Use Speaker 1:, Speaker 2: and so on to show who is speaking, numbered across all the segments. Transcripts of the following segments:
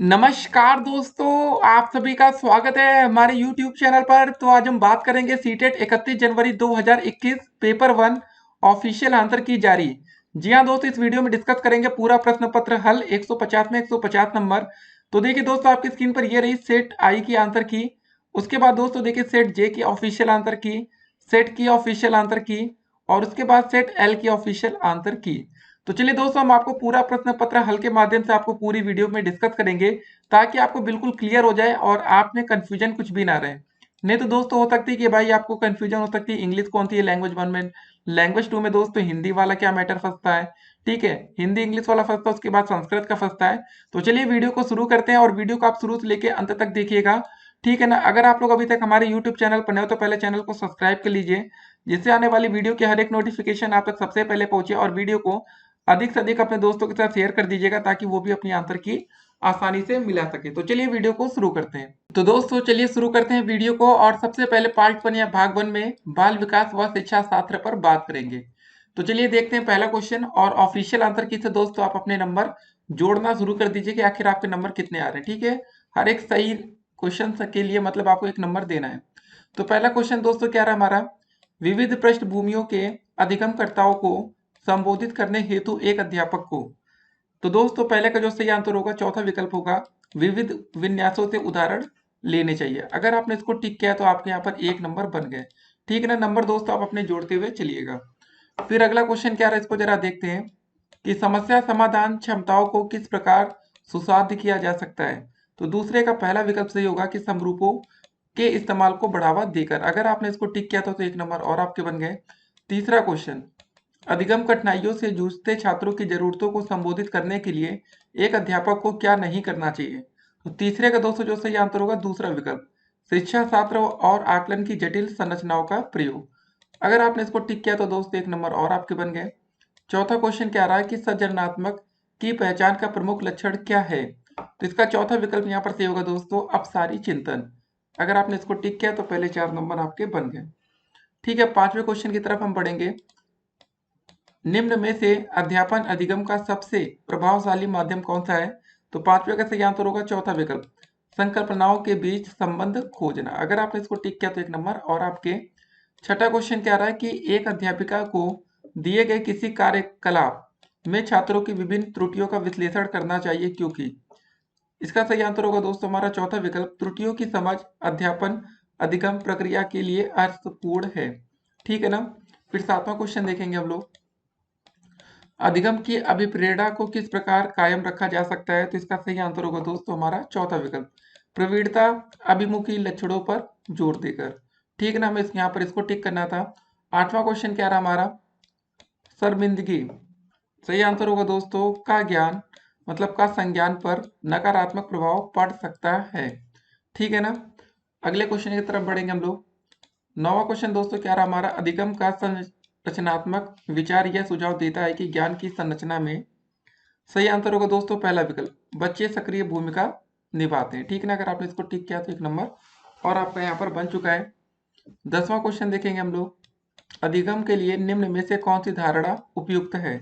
Speaker 1: नमस्कार दोस्तों, आप सभी का स्वागत है हमारे YouTube चैनल पर। तो आज हम बात करेंगे सीटेट 31 जनवरी 2021 पेपर 1 ऑफिशियल आंसर की जारी। जी हाँ दोस्तों, इस वीडियो में डिस्कस करेंगे पूरा प्रश्न पत्र हल 150 में 150 नंबर। तो देखिए दोस्तों, आपकी स्क्रीन पर ये रही सेट आई की आंसर की। उसके बाद दोस्तों देखिए सेट जे की ऑफिशियल आंसर की, सेट की ऑफिशियल आंसर की, और उसके बाद सेट एल की ऑफिशियल आंसर की। तो चलिए दोस्तों, हम आपको पूरा प्रश्न पत्र हल के माध्यम से आपको पूरी वीडियो में डिस्कस करेंगे, ताकि आपको बिल्कुल क्लियर हो जाए और आप में कंफ्यूजन कुछ भी ना रहे। नहीं तो दोस्तों हो सकती है कि भाई आपको कंफ्यूजन हो सकती है इंग्लिश कौन सी है लैंग्वेज 1 में, लैंग्वेज 2 में दोस्तों हिंदी वाला क्या मैटर फंसता है। ठीक है, हिंदी इंग्लिश वाला फंसता है, उसके बाद संस्कृत का फंसता है। तो चलिए वीडियो को शुरू करते हैं, और वीडियो को आप शुरू से लेकर अंत तक देखिएगा। ठीक है ना। अगर आप लोग अभी तक हमारे यूट्यूब चैनल पर नए हो तो पहले चैनल को सब्सक्राइब कर लीजिए, जिससे आने वाली वीडियो की हर एक नोटिफिकेशन आप तक सबसे पहले पहुंचे। और वीडियो को अधिक से अधिक अपने दोस्तों के साथ शेयर कर दीजिएगा, ताकि वो भी अपनी आंसर की आसानी से मिला सके। तो चलिए वीडियो को शुरू करते हैं। तो दोस्तों चलिए शुरू करते हैं वीडियो को, और सबसे पहले पार्ट 1 या भाग 1 में बाल विकास व शिक्षा शास्त्र पर बात करेंगे। तो चलिए देखते हैं पहला क्वेश्चन, और ऑफिशियल आंसर की से दोस्तों आप अपने नंबर जोड़ना शुरू कर दीजिए कि आखिर आपके नंबर कितने आ रहे हैं। ठीक है, हर एक सही क्वेश्चन के लिए मतलब आपको एक नंबर देना है। तो पहला क्वेश्चन दोस्तों क्या रहा हमारा, विविध पृष्ठभूमियों के अधिगमकर्ताओं को संबोधित करने हेतु एक अध्यापक को। तो दोस्तों पहले का जो सही आंसर होगा चौथा विकल्प होगा, विविध विन्यासों से उदाहरण लेने चाहिए। अगर आपने इसको टिक किया तो आपके यहाँ पर एक नंबर बन गए। ठीक है ना, नंबर दोस्तों आप अपने जोड़ते हुए चलिएगा। फिर अगला क्वेश्चन क्या रहा है, इसको जरा देखते हैं कि समस्या समाधान क्षमताओं को किस प्रकार सुसाध्य किया जा सकता है। तो दूसरे का पहला विकल्प सही होगा कि समरूपों के इस्तेमाल को बढ़ावा देकर। अगर आपने इसको टिक किया था तो एक नंबर और आपके बन गए। तीसरा क्वेश्चन, अधिगम कठिनाइयों से जूझते छात्रों की जरूरतों को संबोधित करने के लिए एक अध्यापक को क्या नहीं करना चाहिए। तो तीसरे का दोस्तों जो सही आंसर होगा दूसरा विकल्प, शिक्षा शास्त्र और आकलन की जटिल संरचनाओं का प्रयोग। अगर आपने इसको टिक किया तो दोस्तों एक नंबर और आपके बन गए। चौथा क्वेश्चन क्या रहा है कि सृजनात्मक की पहचान का प्रमुख लक्षण क्या है। तो इसका चौथा विकल्प यहाँ पर सही होगा दोस्तों, अपसारी चिंतन। अगर आपने इसको टिक किया तो पहले चार नंबर आपके बन गए। ठीक है, पांचवें क्वेश्चन की तरफ हम बढ़ेंगे। निम्न में से अध्यापन अधिगम का सबसे प्रभावशाली माध्यम कौन सा है। तो पांचवे का सही आंसर होगा चौथा विकल्प, संकल्पनाओं के बीच संबंध खोजना। अगर आपने इसको टिक किया तो एक नंबर और आपके। छठा क्वेश्चन क्या रहा है कि एक अध्यापिका को दिए गए किसी कार्यकलाप में छात्रों की विभिन्न त्रुटियों का विश्लेषण करना चाहिए, क्योंकि। इसका सही आंसर होगा दोस्तों हमारा चौथा विकल्प, त्रुटियों की समझ अध्यापन अधिगम प्रक्रिया के लिए अर्थपूर्ण है। ठीक है ना। फिर सातवां क्वेश्चन देखेंगे हम लोग, अधिगम की अभिप्रेरणा को किस प्रकार कायम रखा जा सकता है। तो इसका सही आंसर होगा दोस्तों हमारा चौथा विकल्प, प्रवीणता अभिमुखी लक्षणों पर जोर देकर। ठीक है ना, हमें यहाँ पर इसको टिक करना था। आठवां क्वेश्चन क्या रहा हमारा, शर्मिंदगी। सही आंसर होगा दोस्तों का ज्ञान मतलब का संज्ञान पर नकारात्मक प्रभाव पड़ सकता है। ठीक है ना। अगले क्वेश्चन की तरफ बढ़ेंगे हम लोग। नौवां क्वेश्चन दोस्तों क्या रहा हमारा, अधिगम का संरचनात्मक विचार यह सुझाव देता है कि ज्ञान की संरचना में। सही आंसर होगा दोस्तों पहला विकल्प, बच्चे सक्रिय भूमिका निभाते हैं। ठीक है ना, अगर आपने इसको टिक किया तो एक नंबर और आपका यहाँ पर बन चुका है। 10वां क्वेश्चन देखेंगे हम लोग, अधिगम के लिए निम्न में से कौन सी धारणा उपयुक्त है।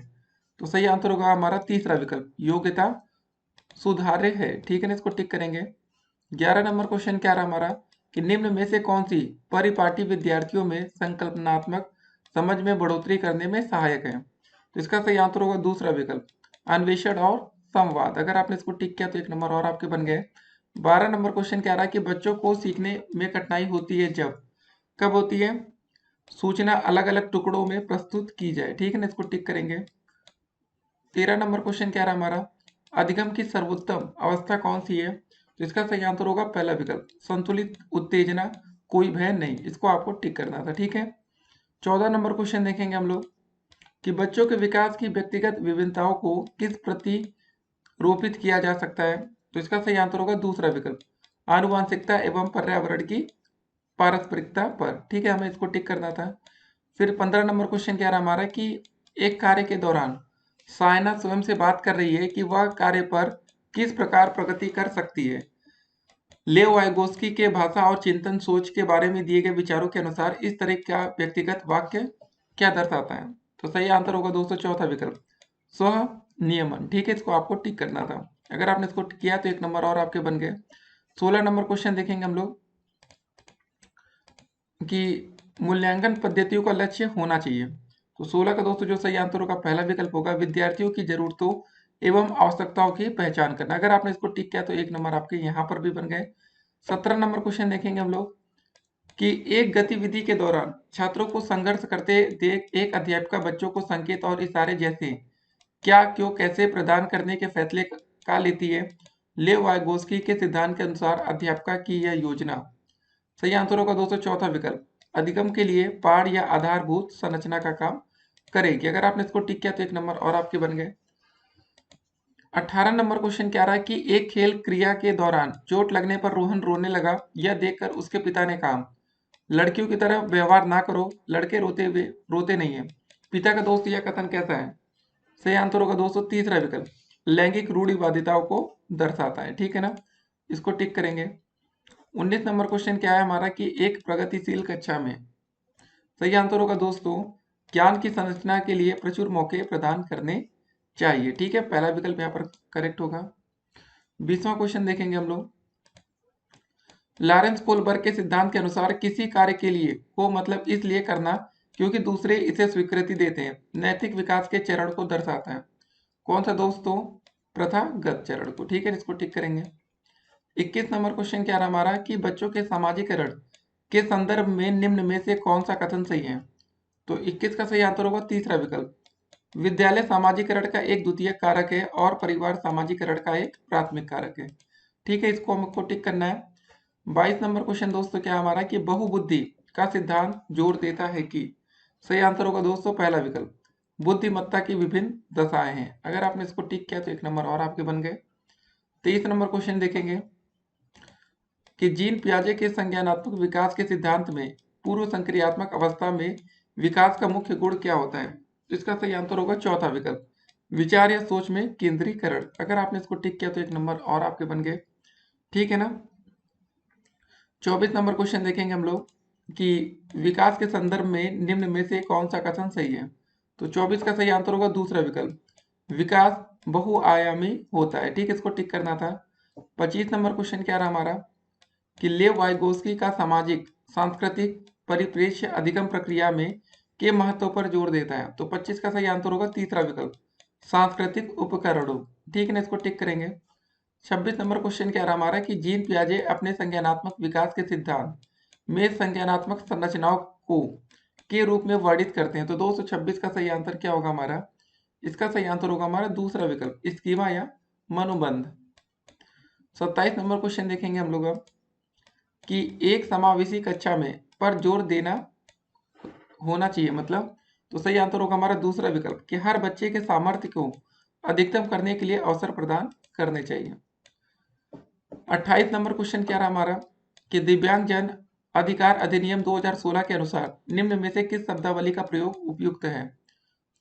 Speaker 1: तो सही आंसर होगा हमारा तीसरा विकल्प, योग्यता सुधार्य है। ठीक है ना, इसको टिक करेंगे। 11 नंबर क्वेश्चन क्या रहा हमारा कि निम्न में से कौन सी परिपाटी विद्यार्थियों में संकल्पनात्मक समझ में बढ़ोतरी करने में सहायक है। तो इसका सही आंसर होगा दूसरा विकल्प, अन्वेषण और संवाद। अगर आपने इसको टिक किया तो एक नंबर और आपके बन गए। 12 नंबर क्वेश्चन क्या रहा है कि बच्चों को सीखने में कठिनाई होती है जब, कब होती है, सूचना अलग अलग टुकड़ों में प्रस्तुत की जाए। ठीक है ना, इसको टिक करेंगे। 13 नंबर क्वेश्चन क्या रहा हमारा, अधिगम की सर्वोत्तम अवस्था कौन सी है। तो इसका सही आंसर होगा पहला विकल्प, संतुलित उत्तेजना, कोई भय नहीं। इसको आपको टिक करना था। ठीक है। 14 नंबर क्वेश्चन देखेंगे हम लोग कि बच्चों के विकास की व्यक्तिगत विभिन्नताओं को किस प्रति रोपित किया जा सकता है। तो इसका सही आंसर होगा दूसरा विकल्प, आनुवांशिकता एवं पर्यावरण की पारस्परिकता पर। ठीक है, हमें इसको टिक करना था। फिर 15 नंबर क्वेश्चन क्या रहा हमारा कि एक कार्य के दौरान सायना स्वयं से बात कर रही है कि वह कार्य पर किस प्रकार प्रगति कर सकती है। लेओ वाइगोस्की के भाषा और चिंतन सोच के बारे में दिए गए विचारों के अनुसार इस तरह का व्यक्तिगत वाक्य क्या दर्शाता है। तो सही आंसर होगा दोस्तों चौथा विकल्प, स्व नियमन। ठीक है, इसको आपको टिक करना था। अगर आपने इसको किया तो 1 नंबर और आपके बन गए। 16 नंबर क्वेश्चन देखेंगे हम लोग कि मूल्यांकन पद्धतियों का लक्ष्य होना चाहिए। तो 16 का दोस्तों जो सही आंसर होगा पहला विकल्प होगा विद्यार्थियों की जरूरतों एवं आवश्यकताओं की पहचान करना। अगर आपने इसको टिक किया तो 1 नंबर आपके यहाँ पर भी बन गए। 17 नंबर क्वेश्चन देखेंगे हम लोग कि एक गतिविधि के दौरान छात्रों को संघर्ष करते देख एक अध्यापिका बच्चों को संकेत और इशारे जैसे क्या, क्यों, कैसे प्रदान करने के फैसले का लेती है। लेव वाइगोस्की के सिद्धांत के अनुसार अध्यापिका की यह योजना। सही आंसर होगा दोस्तों चौथा विकल्प, अधिगम के लिए पाठ या आधारभूत संरचना का काम करेगी। अगर आपने इसको टिक किया तो 1 नंबर और आपके बन गए। 18 नंबर क्वेश्चन क्या रहा है कि एक खेल क्रिया के दौरान चोट लगने पर रोहन रोने लगा। यह देखकर उसके पिता ने कहा लड़कियों की तरह व्यवहार ना करो, लड़के रोते नहीं है। पिता का दोस्त यह कथन कैसा है। सही आंसर होगा दोस्तों तीसरा विकल्प, लैंगिक रूढ़िवादिताओं को दर्शाता है। ठीक है ना, इसको टिक करेंगे। 19 नंबर क्वेश्चन क्या है हमारा कि एक प्रगतिशील कक्षा में। सही आंसर होगा दोस्तों ज्ञान की संरचना के लिए प्रचुर मौके प्रदान करने चाहिए। ठीक है, पहला विकल्प यहाँ पर करेक्ट होगा। 20वां क्वेश्चन देखेंगे हम लोग, लॉरेंस कोलबर्ग के सिद्धांत के अनुसार किसी कार्य के लिए को मतलब इसलिए करना क्योंकि दूसरे इसे स्वीकृति देते हैं नैतिक विकास के चरण को दर्शाता है। कौन सा दोस्तों, प्रथागत चरण को। ठीक है, इसको टिक करेंगे। 21 नंबर क्वेश्चन क्या रहा हमारा कि बच्चों के सामाजिकरण के संदर्भ में निम्न में से कौन सा कथन सही है। तो 21 का सही आंसर होगा तीसरा विकल्प, विद्यालय सामाजिकरण का एक द्वितीयक कारक है और परिवार सामाजिकरण का एक प्राथमिक कारक है। ठीक है, इसको हमको टिक करना है। 22 नंबर क्वेश्चन दोस्तों क्या हमारा कि बहुबुद्धि का सिद्धांत जोर देता है कि। सही आंसर होगा दोस्तों पहला विकल्प, बुद्धिमत्ता की विभिन्न दशाएं हैं। अगर आपने इसको टिक किया तो 1 नंबर और आपके बन गए। 23 नंबर क्वेश्चन देखेंगे कि जीन पियाजे के संज्ञानात्मक विकास के सिद्धांत में पूर्व संक्रियात्मक अवस्था में विकास का मुख्य गुण क्या होता है। तो इसका सही आंसर होगा चौथा विकल्प, विचार या सोच में केंद्रीकरण। अगर आपने इसको टिक किया तो 1 नंबर और आपके बन गए। ठीक है ना, 24 नंबर क्वेश्चन देखेंगे हम लोग कि विकास के संदर्भ में निम्न में से कौन सा कथन सही है। तो 24 का सही आंसर होगा दूसरा विकल्प, विकास बहुआयामी होता है। ठीक है, इसको टिक करना था। 25 नंबर क्वेश्चन क्या रहा हमारा कि लेव वाइगोस्की का सामाजिक सांस्कृतिक परिप्रेक्ष्य अधिगम प्रक्रिया में के महत्व पर जोर देता है। तो 25 का सही आंसर होगा तीसरा विकल्प, सांस्कृतिक उपकरणों। ठीक है ना, इसको टिक करेंगे। 26 नंबर क्वेश्चन क्या रहा हमारा कि जीन पियाजे अपने संज्ञानात्मक विकास के सिद्धांत में संज्ञानात्मक संरचनाओं को के रूप में वर्णित करते हैं। तो 226 का सही आंसर क्या होगा हमारा, इसका सही आंसर होगा हमारा दूसरा विकल्प, स्कीमा या मनोबंध। 27 नंबर क्वेश्चन देखेंगे हम लोग अब कि एक समावेशी कक्षा में पर जोर देना होना चाहिए मतलब। तो सही आंसर होगा हमारा दूसरा विकल्प कि हर बच्चे के सामर्थ्य को अधिकतम करने के लिए अवसर प्रदान करने चाहिए। 28 नंबर क्वेश्चन क्या रहा हमारा कि दिव्यांगजन अधिकार अधिनियम 2016 के अनुसार निम्न में से किस शब्दावली का प्रयोग उपयुक्त है।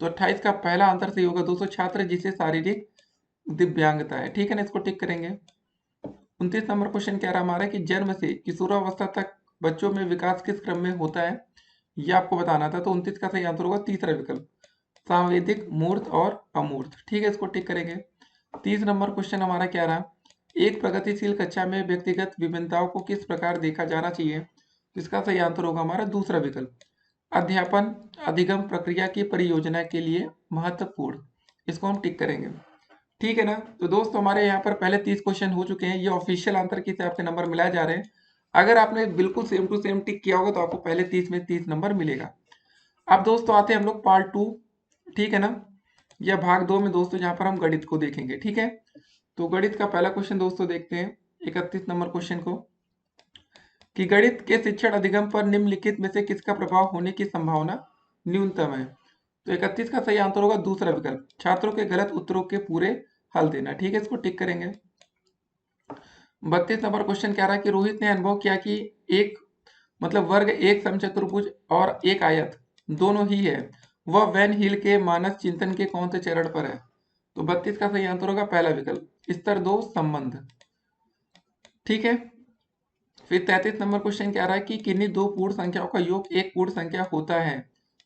Speaker 1: तो 28 का पहला आंसर सही होगा दोस्तों, छात्र जिसे शारीरिक दिव्यांगता है। ठीक है ना, इसको टिक करेंगे। 29 नंबर क्वेश्चन क्या रहा हमारा कि जन्म से किशोरावस्था तक बच्चों में विकास किस क्रम में होता है, यह आपको बताना था। तो 29 का सही आंसर होगा तीसरा विकल्प, सांवेदिक, मूर्त और अमूर्त। ठीक है, इसको टिक करेंगे। 30 नंबर क्वेश्चन हमारा क्या रहा, एक प्रगतिशील कक्षा में व्यक्तिगत विभिन्नताओं को किस प्रकार देखा जाना चाहिए। इसका सही आंसर होगा हमारा दूसरा विकल्प, अध्यापन अधिगम प्रक्रिया की परियोजना के लिए महत्वपूर्ण। इसको हम टिक करेंगे। ठीक है ना, तो दोस्तों हमारे यहाँ पर पहले 30 क्वेश्चन हो चुके हैं, ये ऑफिशियल आंसर की हिसाब से नंबर मिलाए जा रहे हैं। अगर आपने बिल्कुल सेम टू सेम टिक किया होगा तो आपको पहले 30 में 30 नंबर मिलेगा। अब दोस्तों आते हैं हम लोग पार्ट 2, ठीक है ना, या भाग 2 में दोस्तों, जहाँ पर हम गणित को देखेंगे। ठीक है, तो गणित का पहला क्वेश्चन दोस्तों देखते हैं 31 नंबर क्वेश्चन को कि गणित के शिक्षण अधिगम पर निम्नलिखित में से किसका प्रभाव होने की संभावना न्यूनतम है। तो 31 का सही आंसर होगा दूसरा विकल्प, छात्रों के गलत उत्तरों के पूरे हल देना। ठीक है, इसको टिक करेंगे। 32 नंबर क्वेश्चन क्या रहा है कि रोहित ने अनुभव किया कि एक मतलब वर्ग, एक समचतुर्भुज और एक आयत दोनों ही है, वह वैन हिल के मानस चिंतन के कौन से चरण पर है। तो 32 का सही आंसर होगा पहला विकल्प, स्तर 2 संबंध। ठीक है, फिर 33 नंबर क्वेश्चन क्या रहा है कि किन्हीं दो पूर्ण संख्याओं का योग एक पूर्ण संख्या होता है,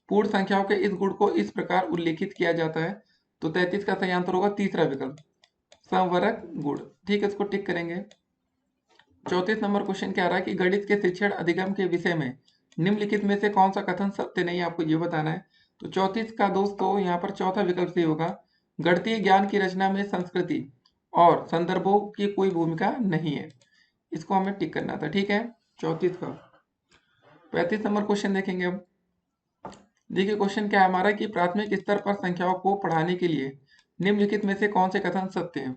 Speaker 1: पूर्ण संख्याओं के इस गुण को इस प्रकार उल्लेखित किया जाता है। तो 33 का सही आंसर होगा तीसरा विकल्प, संवरक गुण। ठीक है, इसको टिक करेंगे। 34 नंबर क्वेश्चन क्या आ रहा है कि गणित के शिक्षण अधिगम के विषय में निम्नलिखित में से कौन सा कथन सत्य नहीं है, आपको ये बताना है। तो 34 का दोस्तों यहाँ पर चौथा विकल्प सही होगा। गणितीय ज्ञान की रचना में संस्कृति और संदर्भों की कोई भूमिका नहीं है, इसको हमें टिक करना था। ठीक है, 34 का। 35 नंबर क्वेश्चन देखेंगे अब। देखिए क्वेश्चन क्या है हमारा कि प्राथमिक स्तर पर संख्याओं को पढ़ाने के लिए निम्नलिखित में से कौन से कथन सत्य हैं।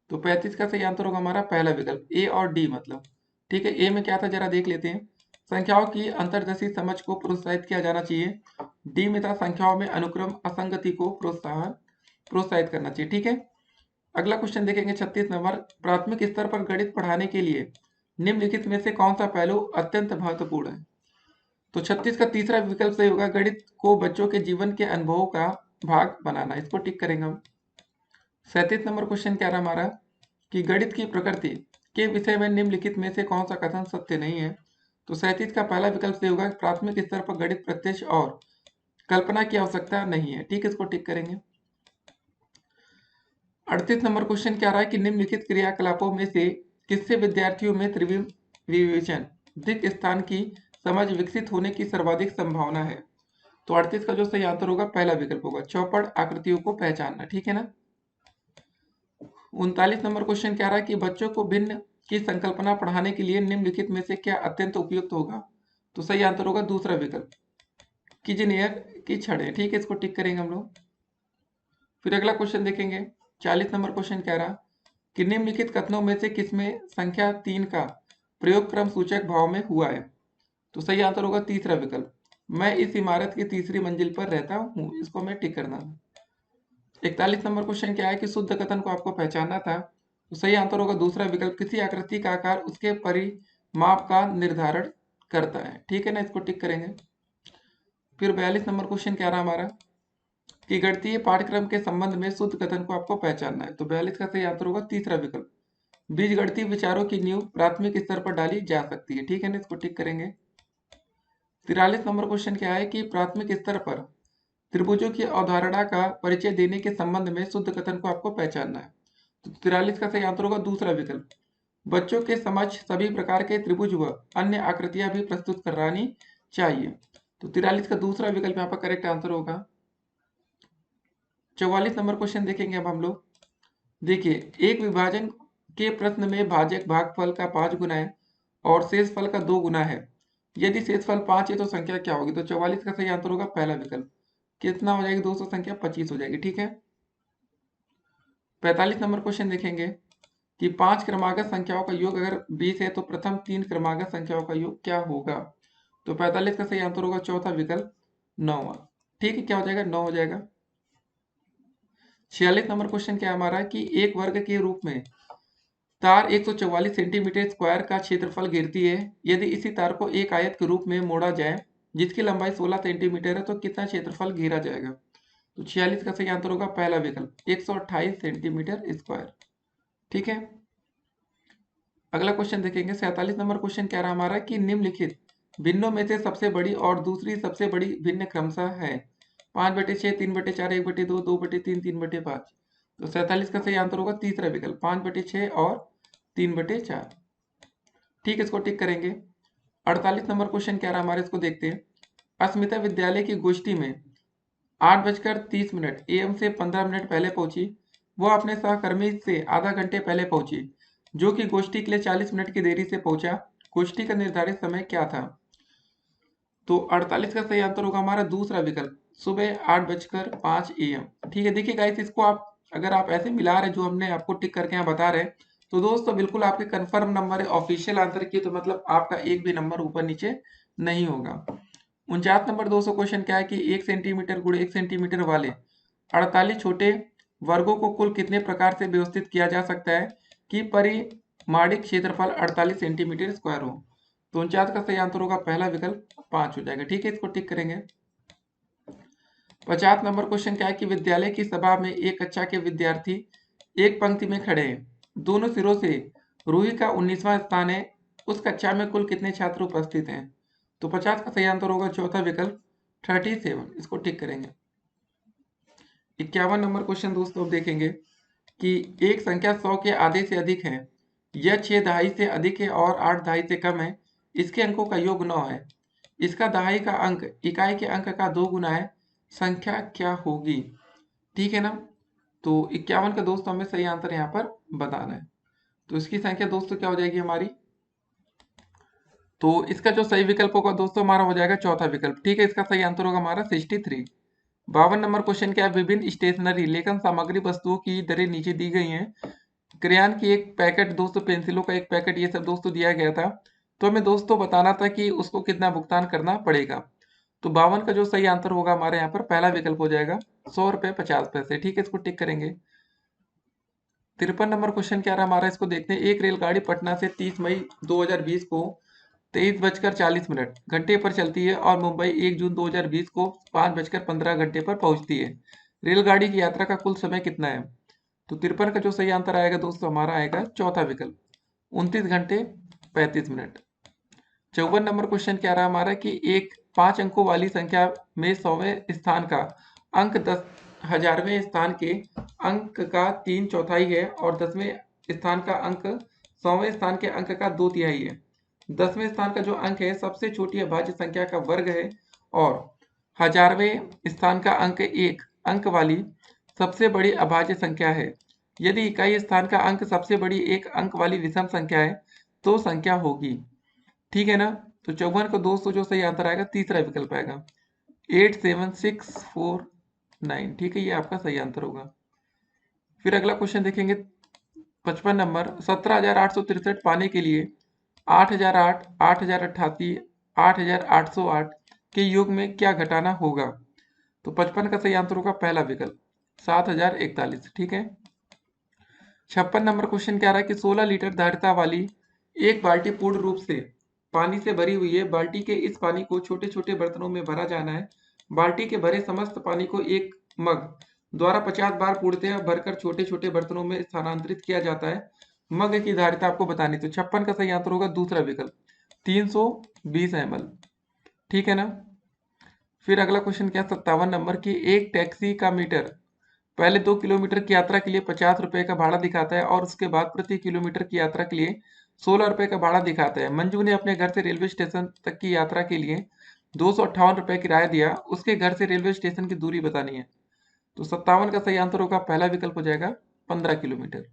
Speaker 1: तो 35 का सही आंसर होगा हमारा पहला विकल्प ए और डी मतलब। ठीक है, ए में क्या था जरा देख लेते हैं। संख्याओं की अंतर्दृष्टि समझ को प्रोत्साहित किया जाना चाहिए। डी में था संख्याओं में अनुक्रम असंगति को प्रोत्साहित करना चाहिए। ठीक है, अगला क्वेश्चन देखेंगे 36 नंबर। प्राथमिक स्तर पर गणित पढ़ाने के लिए निम्नलिखित में से कौन सा पहलू अत्यंत महत्वपूर्ण है। तो 36 का तीसरा विकल्प सही होगा, गणित को बच्चों के जीवन के अनुभवों का भाग बनाना, इसको टिक करेंगे हम। 37 नंबर क्वेश्चन क्या रहा हमारा कि गणित की प्रकृति के विषय में निम्नलिखित में से कौन सा कथन सत्य नहीं है। तो 37 का पहला विकल्प सही होगा, प्राथमिक स्तर पर गणित प्रत्यक्ष और कल्पना की आवश्यकता नहीं है। ठीक है, इसको टिक करेंगे। 38 नंबर क्वेश्चन क्या रहा है कि निम्नलिखित क्रियाकलापों में से किससे विद्यार्थियों में त्रिविम विवेचन दिक् स्थान की समझ विकसित होने की सर्वाधिक संभावना है। तो 38 का जो सही आंसर होगा पहला विकल्प होगा, चौपड़ आकृतियों को पहचानना। ठीक है ना। 39 नंबर क्वेश्चन क्या रहा है कि बच्चों को भिन्न की संकल्पना पढ़ाने के लिए निम्नलिखित में से क्या अत्यंत उपयुक्त होगा। तो सही आंसर होगा दूसरा विकल्प, किजनियर की छड़ें। ठीक है, इसको टिक करेंगे हम लोग। फिर अगला क्वेश्चन देखेंगे 40 नंबर क्वेश्चन क्या रहा कि निम्नलिखित कथनों में से किसमें संख्या 3 का प्रयोग क्रम सूचक भाव में हुआ है। तो सही आंसर होगा तीसरा विकल्प, मैं इस इमारत की तीसरी मंजिल पर रहता हूँ, इसको हमें टिक करना है। 41 नंबर क्वेश्चन क्या है कि शुद्ध कथन को आपको पहचानना था। तो सही आंसर होगा दूसरा विकल्प, किसी आकृति का आकार उसके परिमाप का निर्धारण करता है। ठीक है ना, इसको टिक करेंगे। फिर 42 नंबर क्वेश्चन क्या रहा हमारा कि गणितीय पाठ्यक्रम के संबंध में शुद्ध कथन को आपको पहचानना है। तो 42 का सही आंसर होगा तीसरा विकल्प, बीजगणितीय विचारों की नींव प्राथमिक स्तर पर डाली जा सकती है। ठीक है ना, इसको टिक करेंगे। 43 नंबर क्वेश्चन क्या है कि प्राथमिक स्तर पर त्रिभुजों की अवधारणा का परिचय देने के संबंध में शुद्ध कथन को आपको पहचानना है। तो 43 का सही आंसर होगा दूसरा विकल्प, बच्चों के समक्ष सभी प्रकार के त्रिभुज व अन्य आकृतियां भी प्रस्तुत करानी चाहिए। तो 43 का दूसरा विकल्प यहाँ पर करेक्ट आंसर होगा। 44 नंबर क्वेश्चन देखेंगे अब हम लोग। देखिए एक विभाजन के प्रश्न में भाजक भागफल का 5 गुना है और शेषफल का 2 गुना है। यदि शेषफल 5 है तो संख्या क्या होगी। तो 44 का सही आंसर होगा पहला विकल्प, कितना हो जाएगी 200 संख्या 25 हो जाएगी। ठीक है। 45 नंबर क्वेश्चन देखेंगे कि 5 क्रमागत संख्याओं का योग अगर 20 है तो प्रथम 3 क्रमागत संख्याओं का योग क्या होगा। तो 45 का सही आंसर होगा चौथा विकल्प 9। ठीक है, क्या हो जाएगा 9 हो जाएगा। 46 नंबर क्वेश्चन क्या हमारा कि एक वर्ग के रूप में तार 144 सेंटीमीटर स्क्वायर का क्षेत्रफल घेरती है। यदि इसी तार को एक आयत के रूप में मोड़ा जाए जिसकी लंबाई 16 सेंटीमीटर है तो कितना क्षेत्रफल घेरा जाएगा। तो 46 का सही आंसर होगा पहला विकल्प 128 सेंटीमीटर स्क्वायर। ठीक है, अगला क्वेश्चन देखेंगे 47 नंबर क्वेश्चन क्या रहा हमारा कि निम्नलिखित भिन्नों में से सबसे बड़ी और दूसरी सबसे बड़ी भिन्न क्रमशः है 5/6, 3/4, 1/2, 2/3, 3/5। तो 47 का सही आंसर होगा तीसरा विकल्प 5/6 और 3/4। ठीक है, इसको टिक करेंगे। 48 नंबर क्वेश्चन क्या रहा हमारे, इसको देखते हैं। अस्मिता विद्यालय की गोष्ठी में 8:30 AM से 15 मिनट पहले पहुंची। वह अपने सहकर्मी से आधा घंटे पहले पहुंची जो कि गोष्ठी के लिए 40 मिनट की देरी से पहुंचा। गोष्ठी का निर्धारित समय क्या था। तो 48 का सही आंसर होगा हमारा दूसरा विकल्प सुबह 8:05 AM। ठीक है, देखिए गाइस इसको आप अगर आप ऐसे मिला रहे जो हमने आपको टिक करके यहाँ बता रहे तो दोस्तों बिल्कुल आपके कंफर्म नंबर है ऑफिशियल आंसर की, तो मतलब आपका एक भी नंबर ऊपर नीचे नहीं होगा। 49 नंबर 200 क्वेश्चन क्या है कि 1 सेंटीमीटर गुणे 1 सेंटीमीटर वाले 48 छोटे वर्गों को कुल कितने प्रकार से व्यवस्थित किया जा सकता है कि परिमाणिक क्षेत्रफल 48 सेंटीमीटर स्क्वायर हो। तो 49 का सही आंसर होगा पहला विकल्प 5 हो जाएगा। ठीक है, इसको टिक करेंगे। 50 नंबर क्वेश्चन क्या है कि विद्यालय की सभा में एक कक्षा के विद्यार्थी एक पंक्ति में खड़े हैं, दोनों सिरों से रूही का 19वां स्थान है। उस कक्षा में कुल कितने छात्र उपस्थित हैं। तो 50 का सही आंसर होगा चौथा विकल्प 37, इसको टिक करेंगे। 51 नंबर क्वेश्चन दोस्तों अब देखेंगे कि एक संख्या 100 के आधे से अधिक है, यह 6 दहाई से अधिक है और 8 दहाई से कम है, इसके अंकों का योग 9 है, इसका दहाई का अंक इकाई के अंक का 2 गुना है, संख्या क्या होगी? ठीक है ना। तो 51 का दोस्तों हमें सही आंसर यहाँ पर बताना है। तो इसकी संख्या दोस्तों क्या हो जाएगी हमारी? तो इसका जो सही विकल्प होगा दोस्तों हमारा हो जाएगा चौथा विकल्प। ठीक है, इसका सही आंसर होगा हमारा 63। 52 नंबर क्वेश्चन क्या है? विभिन्न स्टेशनरी लेखन सामग्री वस्तुओं की दरें नीचे दी गई हैं। क्रेयन की एक पैकेट दोस्तों, पेंसिलों का एक पैकेट, ये सब दोस्तों दिया गया था। तो हमें दोस्तों बताना था कि उसको कितना भुगतान करना पड़ेगा। तो 52 का जो सही आंसर होगा हमारे यहाँ पर पहला विकल्प हो जाएगा 100 रुपये 50 पैसे। ठीक है, इसको टिक करेंगे। 53 नंबर क्वेश्चन क्या रहा हमारा, इसको देखते हैं। एक रेलगाड़ी पटना से 30 मई 2020 को 23:40 घंटे पर चलती है और मुंबई 1 जून 2020 को 5:15 घंटे पर पहुंचती है। रेलगाड़ी की यात्रा का कुल समय कितना है? तो 53 का जो सही आंसर आएगा दोस्तों हमारा आएगा चौथा विकल्प 29 घंटे 35 मिनट। 54 नंबर क्वेश्चन क्या रहा हमारा कि एक 5 अंकों वाली संख्या में 100वें स्थान का अंक 10,000वें स्थान के अंक का 3/4 है और 10वें स्थान का अंक 100वें स्थान के अंक का 2/3 है। 10वें स्थान का जो अंक है सबसे छोटी अभाज्य संख्या का वर्ग है और 1000वें स्थान का अंक 1 अंक वाली सबसे बड़ी अभाज्य संख्या है। यदि इकाई स्थान का अंक सबसे बड़ी एक अंक वाली विषम संख्या है तो संख्या होगी। ठीक है ना। तो 54 को दोस्तों जो सही आंसर आएगा तीसरा विकल्प आएगा 87649। ठीक है, ये आपका सही आंसर होगा। फिर अगला क्वेश्चन देखेंगे 55 नंबर। 17,863 पाने के लिए 8,008, 8,088, 8,808 के योग में क्या घटाना होगा? तो 55 का सही आंसर होगा पहला विकल्प 7,041। ठीक है। 56 नंबर क्वेश्चन क्या रहा है कि 16 लीटर धारिता वाली एक बाल्टी पूर्ण रूप से पानी से भरी हुई है। बाल्टी के इस पानी को छोटे छोटे बर्तनों में भरा जाना है। बाल्टी के भरे समस्त पानी को एक मग द्वारा 50 बार पूर्णतः भरकर छोटे छोटे बर्तनों में स्थानांतरित किया जाता है। मग की धारिता आपको बतानी। तो 56 का सही आंसर होगा दूसरा विकल्प 320 ml। ठीक है ना। फिर अगला क्वेश्चन क्या 57 नंबर की एक टैक्सी का मीटर पहले 2 किलोमीटर की यात्रा के लिए 50 रुपए का भाड़ा दिखाता है और उसके बाद प्रति किलोमीटर की यात्रा के लिए 16 रुपए का भाड़ा दिखाता है। मंजू ने अपने घर से रेलवे स्टेशन तक की यात्रा के लिए 258 रुपए किराया दिया। उसके घर से रेलवे स्टेशन की दूरी बतानी है। तो 57 का सही आंसर होगा पहला विकल्प हो जाएगा 15 किलोमीटर।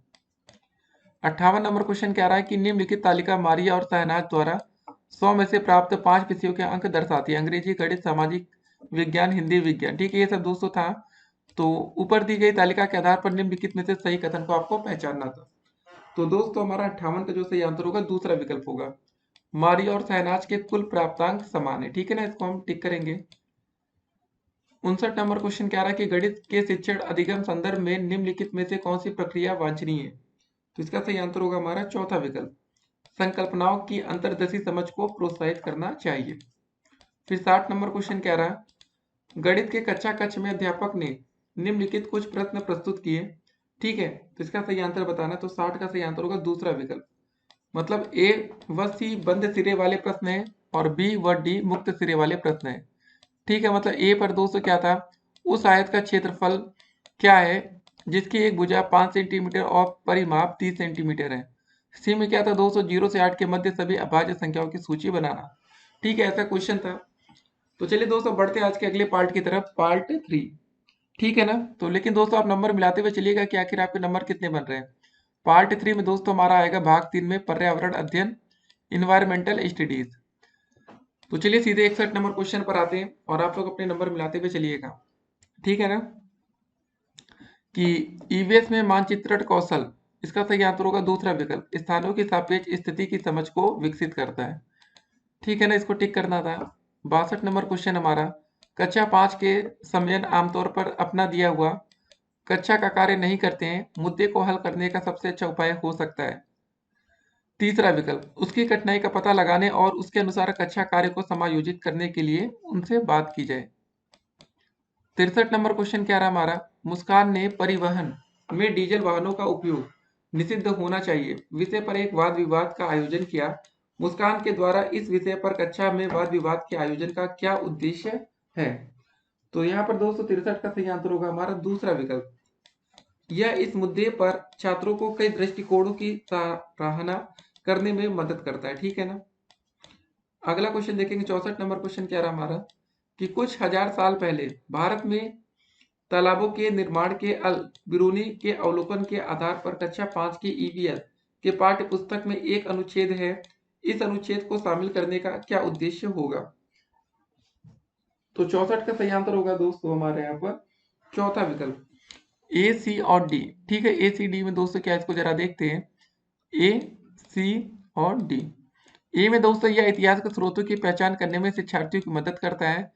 Speaker 1: 58 नंबर क्वेश्चन क्या रहा है कि निम्नलिखित तालिका मारिया और शहनाज द्वारा 100 में से प्राप्त 5 विषयों के अंक दर्शाती है। अंग्रेजी, गणित, सामाजिक विज्ञान, हिंदी विज्ञान। ठीक है, ये सब दोस्तों था। तो ऊपर दी गई तालिका के आधार पर निम्नलिखित में से सही कथन को आपको पहचानना था। तो दोस्तों हमारा 58 का जो सही आंसर होगा दूसरा विकल्प होगा मारिया और शहनाज के कुल प्राप्तांक समान है। ठीक है ना, इसको हम टिक करेंगे। 59 नंबर क्वेश्चन क्या रहा है कि गणित के शिक्षण अधिगम संदर्भ में निम्नलिखित में से कौन सी प्रक्रिया वांछनीय है? तो इसका सही आंसर होगा हमारा चौथा विकल्प संकल्पनाओं की अंतर्दशी समझ को प्रोत्साहित करना चाहिए। फिर 60 नंबर क्वेश्चन क्या रहा गणित के कक्षा कक्ष में अध्यापक ने निम्नलिखित कुछ प्रश्न प्रस्तुत किए। ठीक है, तो इसका सही आंसर बताना। तो 60 का सही आंसर होगा दूसरा विकल्प मतलब ए व सी बंद सिरे वाले प्रश्न है और बी व डी मुक्त सिरे वाले प्रश्न है। ठीक है, मतलब ए पर दोस्तों क्या था उस आयत का क्षेत्रफल क्या है जिसकी एक भुजा 5 सेंटीमीटर और परिमाप 30 सेंटीमीटर है। सी में क्या था दोस्तों 0 से 8 के मध्य सभी अभाज्य संख्याओं की सूची बनाना। ठीक है, ऐसा क्वेश्चन था। तो चलिए दोस्तों बढ़ते हैं आज के अगले पार्ट की तरफ, पार्ट 3। ठीक है ना। तो लेकिन दोस्तों आप नंबर मिलाते हुए चलिएगा कि आखिर आपके नंबर कितने बन रहे हैं। पार्ट 3 में दोस्तों हमारा आएगा भाग 3 में पर्यावरण अध्ययन, इन्वायरमेंटल स्टडीज। तो चलिए सीधे 61 नंबर क्वेश्चन पर आते हैं और आप लोग अपने नंबर मिलाते हुए चलिएगा। ठीक है ना। कि ईवीएस में मानचित्रण कौशल, इसका सही आंसर होगा दूसरा विकल्प स्थानों की सापेक्ष स्थिति की समझ को विकसित करता है। ठीक है ना, इसको टिक करना था। 62 नंबर क्वेश्चन हमारा कक्षा 5 के समयन आमतौर पर अपना दिया हुआ कक्षा का कार्य नहीं करते हैं, मुद्दे को हल करने का सबसे अच्छा उपाय हो सकता है। तीसरा विकल्प उसकी कठिनाई का पता लगाने और उसके अनुसार कक्षा कार्य को समायोजित करने के लिए उनसे बात की जाए। 63 नंबर क्वेश्चन क्या रहा हमारा मुस्कान ने परिवहन में डीजल वाहनों का उपयोग निषिद्ध होना चाहिए विषय पर एक वाद विवाद का आयोजन किया। मुस्कान के द्वारा इस विषय पर कक्षा में वाद विवाद के आयोजन का क्या उद्देश्य है? तो यहाँ पर 263 का सही आंसर होगा हमारा दूसरा विकल्प यह इस मुद्दे पर छात्रों को कई दृष्टिकोणों की सराहना करने में मदद करता है। ठीक है ना। अगला क्वेश्चन देखेंगे, 64 नंबर क्वेश्चन क्या रहा हमारा कि कुछ हजार साल पहले भारत में तालाबों के निर्माण के अल बिरूनी के अवलोकन के आधार पर कक्षा 5 की ईवीएस के पाठ्य पुस्तक में एक अनुच्छेद है। इस अनुच्छेद को शामिल करने का क्या उद्देश्य होगा? तो 64 का सही आंसर होगा दोस्तों हमारे यहाँ पर चौथा विकल्प ए, सी और डी। ठीक है, ए, सी, डी में दोस्तों क्या, इसको जरा देखते हैं। ए, सी और डी। ए में दोस्तों यह इतिहास के स्रोतों की पहचान करने में शिक्षार्थियों की मदद करता है।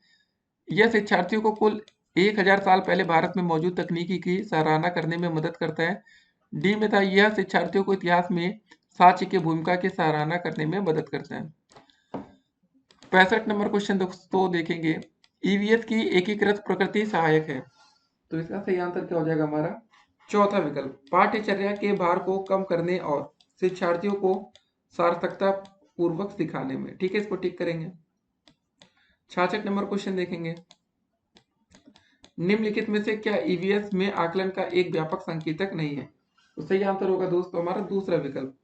Speaker 1: यह शिक्षार्थियों को कुल 1000 साल पहले भारत में मौजूद तकनीकी की सराहना करने में मदद करता है। डी में था, यह शिक्षार्थियों को इतिहास में साक्ष्य की भूमिका की सराहना करने में मदद करता है। 65 नंबर क्वेश्चन दोस्तों देखेंगे, ईवीएस की एकीकृत प्रकृति सहायक है। तो इसका सही आंसर क्या हो जाएगा हमारा चौथा विकल्प, पाठ्यचर्या के भार को कम करने और शिक्षार्थियों को सार्थकता पूर्वक सिखाने में। ठीक है, इसको टिक करेंगे। 66 नंबर क्वेश्चन देखेंगे, निम्नलिखित में से क्या ईवीएस में आकलन का एक व्यापक संकेतक नहीं है? तो सही आंसर होगा दोस्तों हमारा दूसरा विकल्प,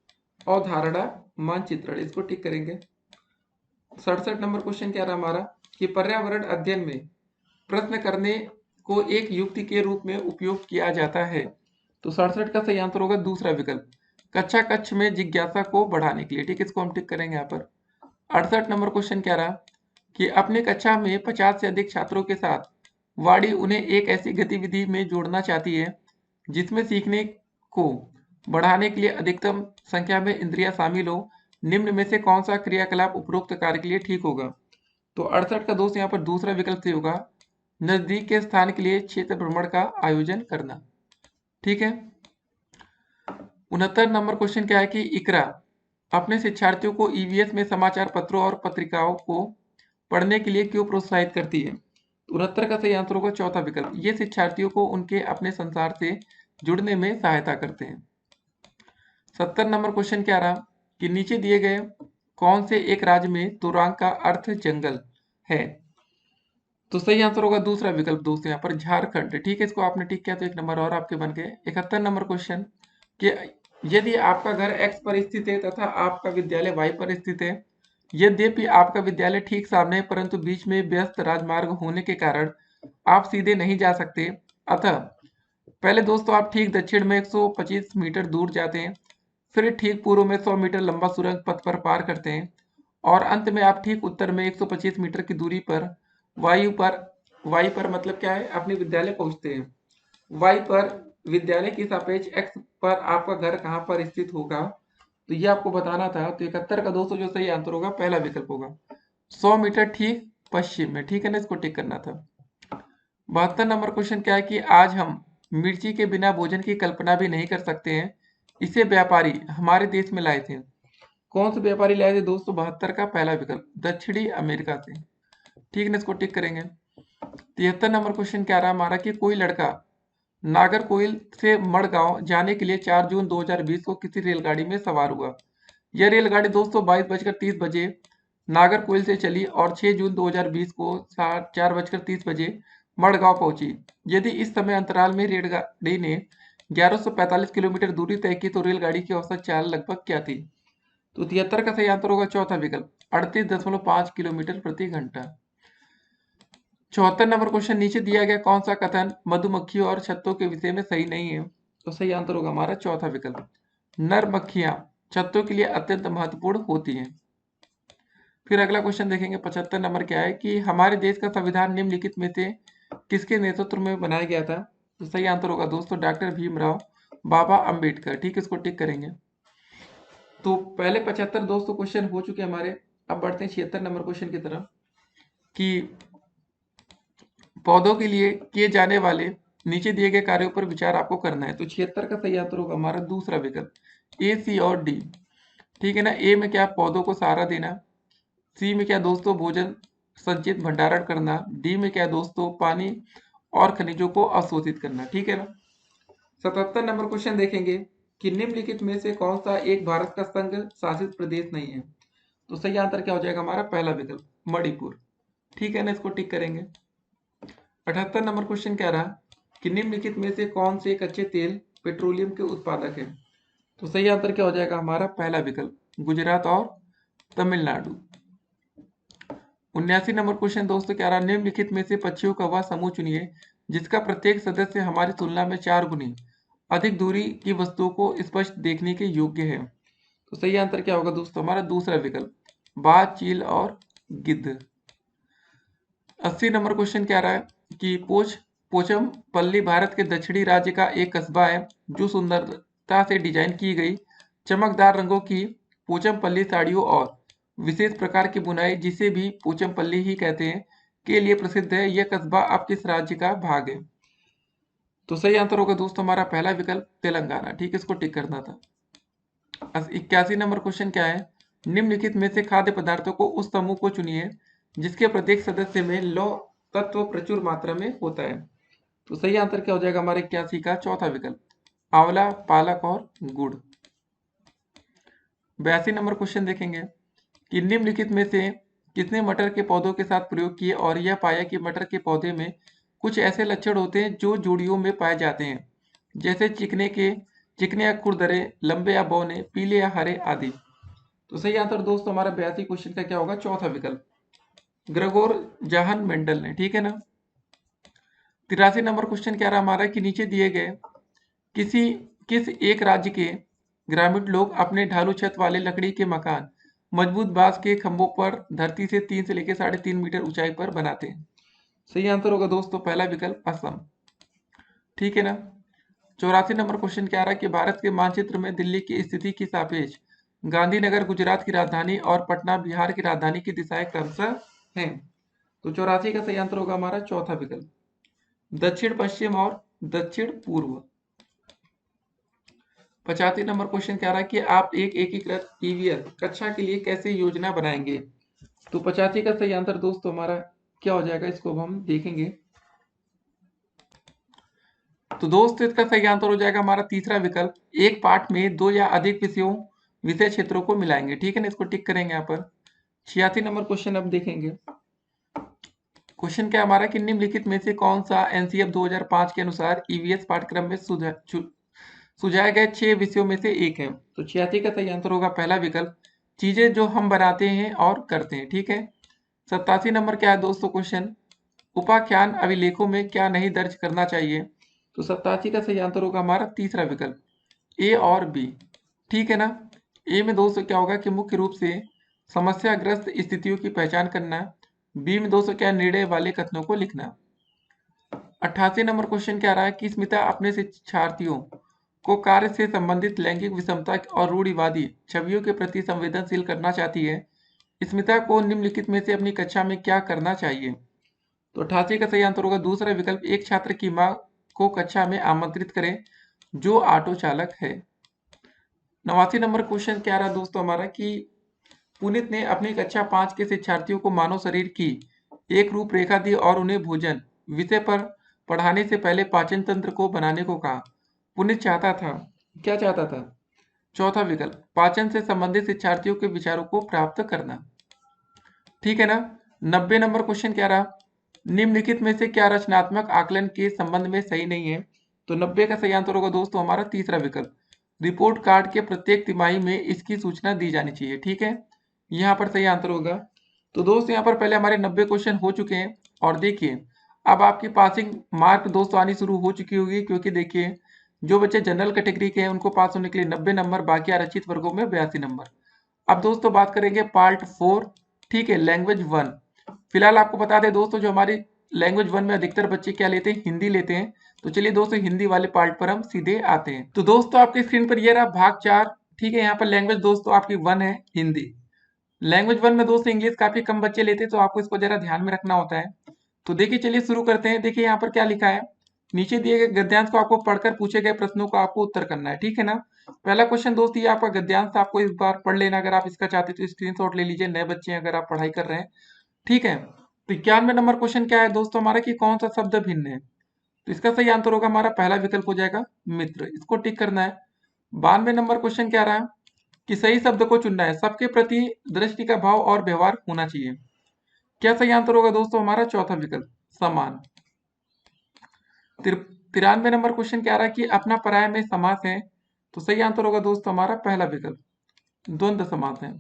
Speaker 1: अवधारणा मानचित्रण। इसको टिक करेंगे। 67 नंबर क्वेश्चन क्या रहा हमारा कि पर्यावरण अध्ययन में प्रश्न करने को एक युक्ति के रूप में उपयोग किया जाता है। तो 67 का सही आंसर होगा दूसरा विकल्प, कक्षा कक्ष में जिज्ञासा को बढ़ाने के लिए। ठीक है, इसको हम टिक करेंगे यहाँ पर। 68 नंबर क्वेश्चन क्या रहा कि अपनी कक्षा में 50 से अधिक छात्रों के साथ वाणी उन्हें एक ऐसी गतिविधि में जोड़ना चाहती है जिसमें सीखने को बढ़ाने के लिए अधिकतम संख्या में इंद्रियां शामिल हो। निम्न में से कौन सा क्रियाकलाप उपरोक्त कार्य के लिए ठीक होगा? तो 68 का दोस्त यहाँ पर दूसरा विकल्प से होगा, नजदीक के स्थान के लिए क्षेत्र भ्रमण का आयोजन करना। ठीक है। 69 नंबर क्वेश्चन क्या है कि इकरा अपने शिक्षार्थियों को ईवीएस में समाचार पत्रों और पत्रिकाओं को पढ़ने के लिए क्यों प्रोत्साहित करती है? 69 का सही आंसर होगा चौथा विकल्प, ये शिक्षार्थियों को उनके अपने संसार से जुड़ने में सहायता करते हैं। 70 नंबर क्वेश्चन क्या रहा कि नीचे दिए गए कौन से एक राज्य में तुरंग का अर्थ जंगल है? तो सही आंसर होगा दूसरा विकल्प दोस्तों यहाँ पर झारखंड। ठीक है, इसको आपने टिक किया तो एक नंबर और आपके बन गए। 71 नंबर क्वेश्चन कि यदि आपका घर एक्स पर स्थित है तथा आपका विद्यालय वाई पर स्थित है, यद्यपि आपका विद्यालय ठीक सामने है परंतु बीच में व्यस्त राजमार्ग होने के कारण आप सीधे नहीं जा सकते, अतः पहले दोस्तों आप ठीक दक्षिण में 125 मीटर दूर जाते हैं, फिर ठीक पूर्व में 100 मीटर लंबा सुरंग पथ पर पार करते हैं और अंत में आप ठीक उत्तर में 125 मीटर की दूरी पर वाई पर मतलब क्या है, अपने विद्यालय पहुंचते हैं। वाई पर विद्यालय की सापेक्ष एक्स पर आपका घर कहाँ पर स्थित होगा, तो ये आपको बताना था। तो 71 का दोस्तों जो सही आंसर होगा पहला विकल्प होगा, 100 मीटर ठीक पश्चिम में। ठीक है ना, इसको टिक करना था। 72 नंबर क्वेश्चन क्या है कि आज हम मिर्ची के बिना भोजन की कल्पना भी नहीं कर सकते हैं, इसे व्यापारी हमारे देश में लाए थे। कौन से व्यापारी लाए थे दोस्तों? 72 का पहला विकल्प, दक्षिणी अमेरिका से। ठीक है ना, इसको टिक करेंगे। 73 नंबर क्वेश्चन क्या रहा हमारा कि कोई लड़का नागरकोइल से मड़गांव जाने के लिए 4 जून 2020 को किसी रेलगाड़ी में सवार हुआ। यह रेलगाड़ी दोस्तों 22:30 बजे नागरकोइल से चली और 6 जून 2020 को 4:30 बजे मड़गांव पहुंची। यदि इस समय अंतराल में रेलगाड़ी ने 1145 किलोमीटर दूरी तय की तो रेलगाड़ी की औसत चाल लगभग क्या थी? तो 73 का सही आंसर होगा चौथा विकल्प, 38.5 किलोमीटर प्रति घंटा। 74 नंबर क्वेश्चन नीचे दिया गया कौन सा कथन मधुमक्खियों और छत्तों के विषय में सही नहीं है? तो सही आंसर होगा हमारा चौथा विकल्प, नर मक्खियां छत्तों के लिए अत्यंत महत्वपूर्ण होती हैं। फिर अगला क्वेश्चन देखेंगे 75 नंबर क्या है कि हमारे देश का संविधान निम्नलिखित में से किसके नेतृत्व में बनाया गया था? तो सही आंसर होगा दोस्तों डॉक्टर भीमराव बाबा अंबेडकर। ठीक है, इसको टिक करेंगे। तो पहले 75 दोस्तों क्वेश्चन हो चुके हमारे। अब बढ़ते हैं 76 नंबर क्वेश्चन की तरफ कि पौधों के लिए किए जाने वाले नीचे दिए गए कार्यों पर विचार आपको करना है। तो 76 का सही आंसर होगा हमारा दूसरा विकल्प, ए, सी और डी। ठीक है ना, ए में क्या, पौधों को सहारा देना, सी में क्या दोस्तों, भोजन संचित भंडारण करना, डी में क्या दोस्तों, पानी और खनिजों को अवशोषित करना। ठीक है ना। 77 नंबर क्वेश्चन देखेंगे कि निम्नलिखित में से कौन सा एक भारत का संघ शासित प्रदेश नहीं है? तो सही आंसर क्या हो जाएगा हमारा पहला विकल्प, मणिपुर। ठीक है ना, इसको टिक करेंगे। 78 नंबर क्वेश्चन क्या रहा कि निम्नलिखित में से कौन से कच्चे तेल पेट्रोलियम के उत्पादक है? तो सही आंसर क्या हो जाएगा हमारा? पहला विकल्प, गुजरात और तमिलनाडु। 79 नंबर क्वेश्चन दोस्तों क्या रहा? निम्नलिखित में से पक्षियों का वह समूह चुनिए जिसका प्रत्येक सदस्य हमारी तुलना में 4 गुनी अधिक दूरी की वस्तुओं को स्पष्ट देखने के योग्य है। तो सही आंसर क्या होगा दोस्तों? हमारा दूसरा विकल्प, बाज, चील और गिद्ध। 80 नंबर क्वेश्चन क्या रहा है कि पोचमपल्ली भारत के दक्षिणी राज्य का एक कस्बा है जो सुंदरता से डिजाइन की गई चमकदार रंगों की पोचमपल्ली साड़ियों और विशेष प्रकार की बुनाई, जिसे भी पोचमपल्ली ही कहते हैं, के लिए प्रसिद्ध है। यह कस्बा अब किस राज्य का भाग है? तो सही आंसर होगा दोस्तों हमारा पहला विकल्प, तेलंगाना। ठीक है, इसको टिक करना था। 81 नंबर क्वेश्चन क्या है? निम्नलिखित में से खाद्य पदार्थों को उस समूह को चुनिए जिसके प्रत्येक सदस्य में लौह तत्व प्रचुर मात्रा में होता है। तो सही आंसर क्या हो जाएगा हमारे 81 का? चौथा विकल्प, आंवला, पालक और गुड़। 82 नंबर क्वेश्चन देखेंगे कि निम्नलिखित में से किसने मटर के पौधों के साथ प्रयोग किए और यह पाया कि मटर के पौधे में कुछ ऐसे लक्षण होते हैं जो जोड़ियों में पाए जाते हैं, जैसे चिकने या खुरदरे, लंबे या बौने, पीले या हरे आदि। तो सही आंसर दोस्तों हमारा 82 क्वेश्चन का क्या होगा? चौथा विकल्प, ग्रेगोर जहान मेंडल ने। ठीक है ना। 83 नंबर क्वेश्चन क्या रहा हमारा कि नीचे दिए गए किसी किस एक राज्य के ग्रामीण लोग अपने ढालू छत वाले लकड़ी के मकान मजबूत बांस के खंभों पर धरती से 3 से लेकर 3.5 मीटर ऊंचाई पर बनाते हैं? सही आंसर होगा दोस्तों पहला विकल्प, असम। ठीक है ना। 84 नंबर क्वेश्चन क्या रहा कि भारत के मानचित्र में दिल्ली की स्थिति की सापेक्ष गांधीनगर गुजरात की राजधानी और पटना बिहार की राजधानी की दिशाएं क्रमशः हैं? तो 84 का सही आंसर होगा हमारा चौथा विकल्प, दक्षिण पश्चिम और दक्षिण पूर्व। 85 नंबर क्वेश्चन क्या रहा कि आप एक एकीकृत ईवीएस कक्षा के लिए कैसे योजना बनाएंगे? तो 85 का सही आंसर दोस्तों हमारा क्या हो जाएगा? इसको हम देखेंगे। तो दोस्तों इसका सही आंसर हो जाएगा हमारा तीसरा विकल्प, एक पाठ में 2 या अधिक विषय क्षेत्रों को मिलाएंगे। ठीक है ना, इसको टिक करेंगे यहाँ पर। 86 नंबर क्वेश्चन अब देखेंगे। क्वेश्चन क्या हमारा कि निम्नलिखित में से कौन सा एनसीएफ 2005 के अनुसार ईवीएस पाठ्यक्रम में सुझाए गए 6 विषयों में से एक है? तो 86 का सही आंसर होगा पहला विकल्प, चीजें जो हम बनाते हैं और करते हैं। ठीक है। 87 नंबर क्या है दोस्तों क्वेश्चन, उपाख्यान अभिलेखों में क्या नहीं दर्ज करना चाहिए? तो 87 का सही आंसर होगा हमारा तीसरा विकल्प, ए और बी। ठीक है ना। ए में दोस्तों क्या होगा कि मुख्य रूप से समस्याग्रस्त स्थितियों की पहचान करना। बी में दोस्तों क्या, निर्णय वाले कथनों को लिखना। 88 नंबर क्वेश्चन क्या रहा है कि स्मिता अपने शिक्षार्थियों को कार्य से संबंधित लैंगिक विषमता और रूढ़िवादी छवियों के प्रति संवेदनशील करना चाहती है। स्मिता को निम्नलिखित में से अपनी कक्षा में क्या करना चाहिए? तो 88 का सही आंसर होगा दूसरा विकल्प, एक छात्र की मां को कक्षा में आमंत्रित करें जो ऑटो चालक है। 89 नंबर क्वेश्चन क्या रहा दोस्तों हमारा कि पुनीत ने अपनी कक्षा 5 के शिक्षार्थियों को मानव शरीर की एक रूपरेखा दी और उन्हें भोजन विषय पर पढ़ाने से पहले पाचन तंत्र को बनाने को कहा। पुनीत चाहता था, क्या चाहता था? चौथा विकल्प, पाचन से संबंधित शिक्षार्थियों के विचारों को प्राप्त करना। ठीक है ना। 90 नंबर क्वेश्चन क्या रहा, निम्नलिखित में से क्या रचनात्मक आकलन के संबंध में सही नहीं है? तो 90 का सही आंसर होगा दोस्तों हमारा तीसरा विकल्प, रिपोर्ट कार्ड के प्रत्येक तिमाही में इसकी सूचना दी जानी चाहिए। ठीक है, यहाँ पर सही आंसर होगा। तो दोस्तों यहाँ पर पहले हमारे 90 क्वेश्चन हो चुके हैं और देखिए अब आपकी पासिंग मार्क दोस्तों आनी शुरू हो चुकी होगी, क्योंकि देखिए जो बच्चे जनरल कैटेगरी के हैं उनको पास होने के लिए 90 नंबर, बाकी आरक्षित वर्गों में 82 नंबर। अब दोस्तों बात करेंगे पार्ट 4। ठीक है, लैंग्वेज 1। फिलहाल आपको बता दें दोस्तों जो हमारी लैंग्वेज 1 में अधिकतर बच्चे क्या लेते हैं, हिंदी लेते हैं। तो चलिए दोस्तों हिंदी वाले पार्ट पर हम सीधे आते हैं। तो दोस्तों आपकी स्क्रीन पर ये रहा भाग 4। ठीक है, यहाँ पर लैंग्वेज दोस्तों आपकी 1 है, हिंदी। लैंग्वेज 1 में दोस्तों इंग्लिश काफी कम बच्चे लेते हैं, तो आपको इसको जरा ध्यान में रखना होता है। तो देखिए चलिए शुरू करते हैं। देखिए यहाँ पर क्या लिखा है, नीचे दिए गए गद्यांश को आपको पढ़कर पूछे गए प्रश्नों का आपको उत्तर करना है। ठीक है ना। पहला क्वेश्चन दोस्त ये आपका गद्यांश, आपको इस बार पढ़ लेना, अगर आप इसका चाहते तो स्क्रीनशॉट ले लीजिए, नए बच्चे अगर आप पढ़ाई कर रहे हैं। ठीक है। तो 91 नंबर क्वेश्चन क्या है दोस्तों हमारा कि कौन सा शब्द भिन्न है? तो इसका सही आंसर होगा हमारा पहला विकल्प हो जाएगा मित्र, इसको टिक करना है। 92 नंबर क्वेश्चन क्या रहा है कि सही शब्द को चुनना है, सबके प्रति दृष्टि का भाव और व्यवहार होना चाहिए। क्या सही आंसर होगा दोस्तों हमारा? चौथा विकल्प, समान। 93 नंबर क्वेश्चन क्या आ रहा है कि अपना पराया में समास है, तो सही आंसर होगा दोस्तों हमारा पहला विकल्प द्वंद्व समास है।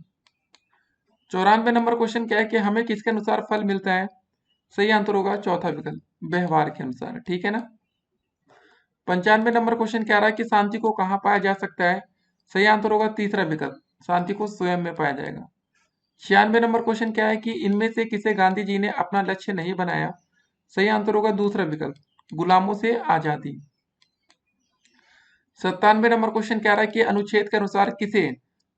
Speaker 1: 94 नंबर क्वेश्चन क्या है कि हमें किसके अनुसार फल मिलता है, सही आंसर होगा चौथा विकल्प व्यवहार के अनुसार, ठीक है ना। 95 नंबर क्वेश्चन क्या आ रहा है कि शांति को कहाँ पाया जा सकता है, सही आंसर होगा तीसरा विकल्प शांति को स्वयं में पाया जाएगा। 96 नंबर क्वेश्चन क्या है कि इनमें से किसे गांधी जी ने अपना लक्ष्य नहीं बनाया, सही आंसर होगा दूसरा विकल्प गुलामों से आजादी। 97 नंबर क्वेश्चन क्या आ रहा है कि अनुच्छेद के अनुसार किसे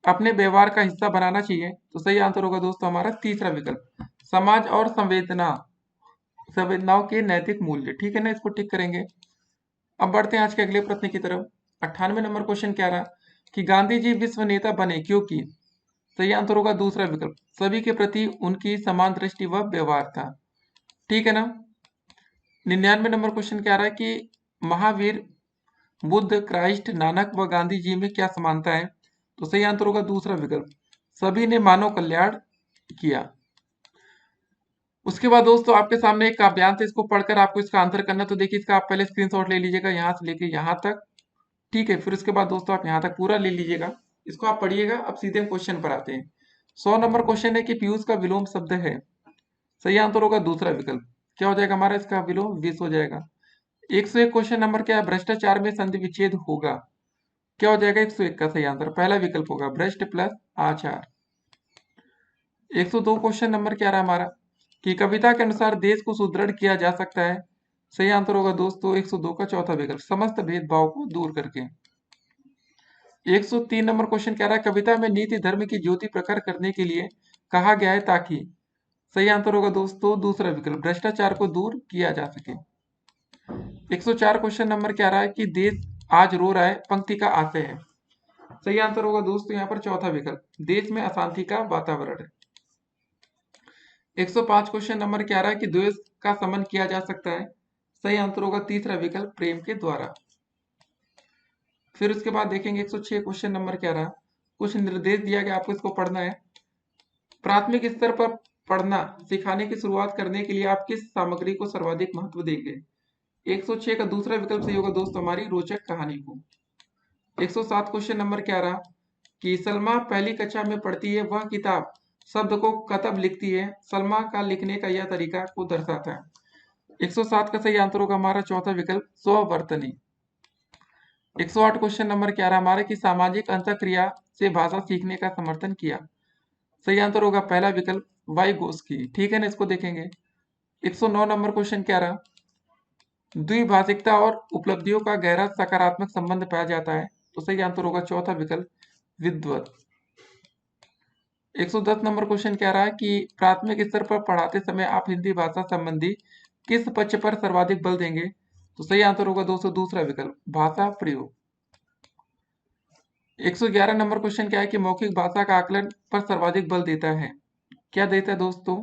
Speaker 1: अपने व्यवहार का हिस्सा बनाना चाहिए, तो सही आंसर होगा दोस्तों हमारा तीसरा विकल्प समाज और संवेदनाओं के नैतिक मूल्य, ठीक है ना, इसको टिक करेंगे। अब बढ़ते हैं आज के अगले प्रश्न की तरफ। 98 नंबर क्वेश्चन क्या रहा कि गांधी जी विश्व नेता बने क्योंकि, सही आंसर होगा दूसरा विकल्प सभी के प्रति उनकी समान दृष्टि व व्यवहार था, ठीक है ना। 99 नंबर क्वेश्चन क्या रहा है कि महावीर बुद्ध क्राइस्ट नानक व गांधी जी में क्या समानता है, तो सही आंसर होगा दूसरा विकल्प सभी ने मानव कल्याण किया। उसके बाद दोस्तों आपके सामने एक काव्यांश है, इसको पढ़कर आपको इसका आंसर करना। तो देखिए इसका आप पहले स्क्रीनशॉट ले लीजिएगा यहाँ से लेके यहाँ तक, ठीक है। फिर उसके बाद दोस्तों आप यहाँ तक पूरा ले लीजिएगा, इसको आप पढ़िएगा। अब सीधे हम क्वेश्चन पर आते हैं। 100 नंबर क्वेश्चन है कि पीयूष का विलोम शब्द है, सही आंसर होगा दूसरा विकल्प क्या हो जाएगा हमारा इसका विलोम विष हो जाएगा। 101 क्वेश्चन नंबर क्या है भ्रष्टाचार में संधि विच्छेद होगा, क्या हो जाएगा 101 का सही आंसर पहला विकल्प होगा भ्रष्ट प्लस आचार। 102 क्वेश्चन नंबर क्या रहा हमारा कि कविता के अनुसार देश को सुदृढ़ किया जा सकता है, सही आंसर होगा दोस्तों 102 का चौथा विकल्प समस्त भेदभाव को दूर करके। 103 नंबर क्वेश्चन कह रहा है कविता में नीति धर्म की ज्योति प्रखर करने के लिए कहा गया है ताकि, सही आंसर होगा दोस्तों दूसरा विकल्प भ्रष्टाचार को दूर किया जा सके। 104 क्वेश्चन नंबर क्या रहा है कि देश आज रो रहा है पंक्ति का आशय है, सही आंसर होगा दोस्तों यहाँ पर चौथा विकल्प देश में अशांति का वातावरण है। 105 क्वेश्चन नंबर क्या रहा है कि द्वेष का शमन किया जा सकता है, सही आंसर होगा तीसरा विकल्प प्रेम के द्वारा। फिर उसके बाद देखेंगे 106 क्वेश्चन नंबर क्या रहा, कुछ निर्देश दिया गया आपको इसको पढ़ना है। प्राथमिक स्तर पर पढ़ना सिखाने की शुरुआत करने के लिए आप किस सामग्री को सर्वाधिक महत्व देंगे, 106 का दूसरा विकल्प सही होगा दोस्तों हमारी रोचक कहानी को। 107 क्वेश्चन नंबर क्या रहा कि सलमा पहली कक्षा में पढ़ती है वह किताब शब्द को कतब लिखती है, सलमा का लिखने का यह तरीका को दर्शाता है। 107 का सही आंसर होगा हमारा चौथा विकल्प स्ववर्तनी। 108 क्वेश्चन नंबर क्या रहा हमारा कि सामाजिक अंतःक्रिया से भाषा सीखने का समर्थन किया, सही आंसर होगा पहला विकल्प वाइगोस्की, ठीक है ना, इसको देखेंगे। 109 नंबर क्वेश्चन क्या रहा द्विभाषिकता और उपलब्धियों का गहरा सकारात्मक संबंध पाया जाता है, तो सही आंसर होगा चौथा विकल्प विद्वत। 110 नंबर क्वेश्चन क्या रहा है कि प्राथमिक स्तर पर पढ़ाते समय आप हिंदी भाषा संबंधी किस पक्ष पर सर्वाधिक बल देंगे, तो सही आंसर होगा दोस्तों दूसरा विकल्प भाषा प्रयोग। 111 नंबर क्वेश्चन क्या है कि मौखिक भाषा का आकलन पर सर्वाधिक बल देता है, क्या देता है दोस्तों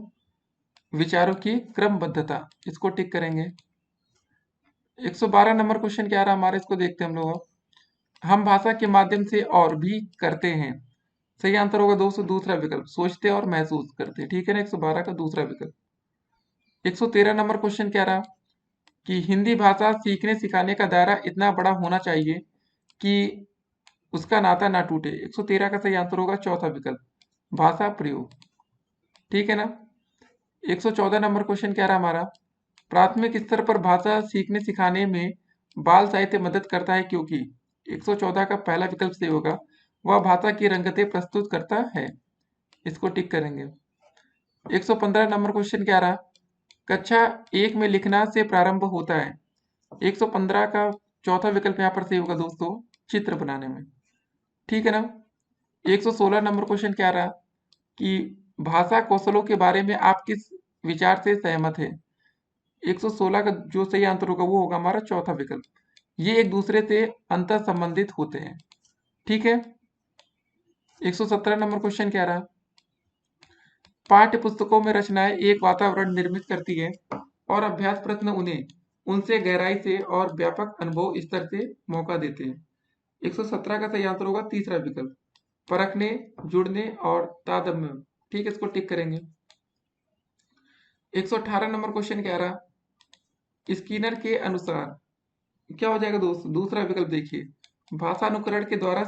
Speaker 1: विचारों की क्रमबद्धता, इसको टिक करेंगे। 112 नंबर क्वेश्चन क्या रहा हमारे, इसको देखते हैं हम लोग। हम भाषा के माध्यम से और भी करते हैं, सही आंसर होगा दोस्तों दूसरा विकल्प सोचते और महसूस करते, ठीक है ना, 112 का दूसरा विकल्प। 113 नंबर क्वेश्चन क्या रहा कि हिंदी भाषा सीखने सिखाने का दायरा इतना बड़ा होना चाहिए कि उसका नाता ना टूटे, 113 का सही आंसर होगा चौथा विकल्प भाषा प्रयोग, ठीक है ना। 114 नंबर क्वेश्चन क्या रहा हमारा प्राथमिक स्तर पर भाषा सीखने सिखाने में बाल साहित्य मदद करता है क्योंकि, 114 का पहला विकल्प सही होगा वह भाषा की रंगतें प्रस्तुत करता है, इसको टिक करेंगे। 115 नंबर क्वेश्चन क्या रहा कक्षा 1 में लिखना से प्रारंभ होता है, 115 का चौथा विकल्प यहाँ पर सही होगा दोस्तों चित्र बनाने में, ठीक है ना। 116 नंबर क्वेश्चन क्या रहा कि भाषा कौशलों के बारे में आप किस विचार से सहमत है, 116 का जो सही आंसर होगा वो होगा हमारा चौथा विकल्प ये एक दूसरे से अंतर संबंधित होते हैं, ठीक है। 117 नंबर क्वेश्चन क्या रहा पाठ्य पुस्तकों में रचनाएं एक वातावरण निर्मित करती है और अभ्यास प्रश्न उन्हें उनसे गहराई से और व्यापक अनुभव स्तर से मौका देते हैं, 117 का सही आंसर होगा तीसरा विकल्प परखने जुड़ने और तादात्म्य, ठीक है, इसको टिक करेंगे। 118 नंबर क्वेश्चन क्या रहा स्किनर के अनुसार क्या हो जाएगा दोस्तों? दूसरा विकल्प देखिए, भाषानुकरण के द्वारा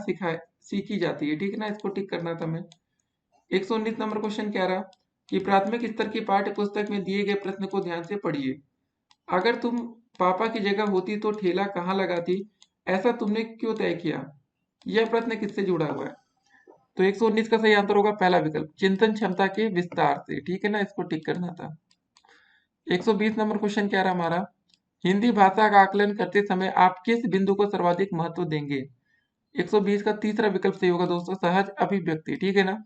Speaker 1: सीखी जाती है। ठीक है ना, इसको टिक करना था मैं। 119 नंबर क्वेश्चन क्या रहा कि प्राथमिक स्तर की पाठ्य पुस्तक में दिए गए प्रश्न को ध्यान से पढ़िए। अगर तुम पापा की जगह होती तो ठेला कहाँ लगाती, ऐसा तुमने क्यों तय किया? यह प्रश्न किससे जुड़ा हुआ है? तो 119 का सही आंसर होगा पहला विकल्प, चिंतन क्षमता के विस्तार से। ठीक है ना, इसको टिक करना था। 120 नंबर क्वेश्चन क्या रहा हमारा, हिंदी भाषा का आकलन करते समय आप किस बिंदु को सर्वाधिक महत्व देंगे? 120 का तीसरा विकल्प सही होगा दोस्तों, सहज अभिव्यक्ति। ठीक है ना,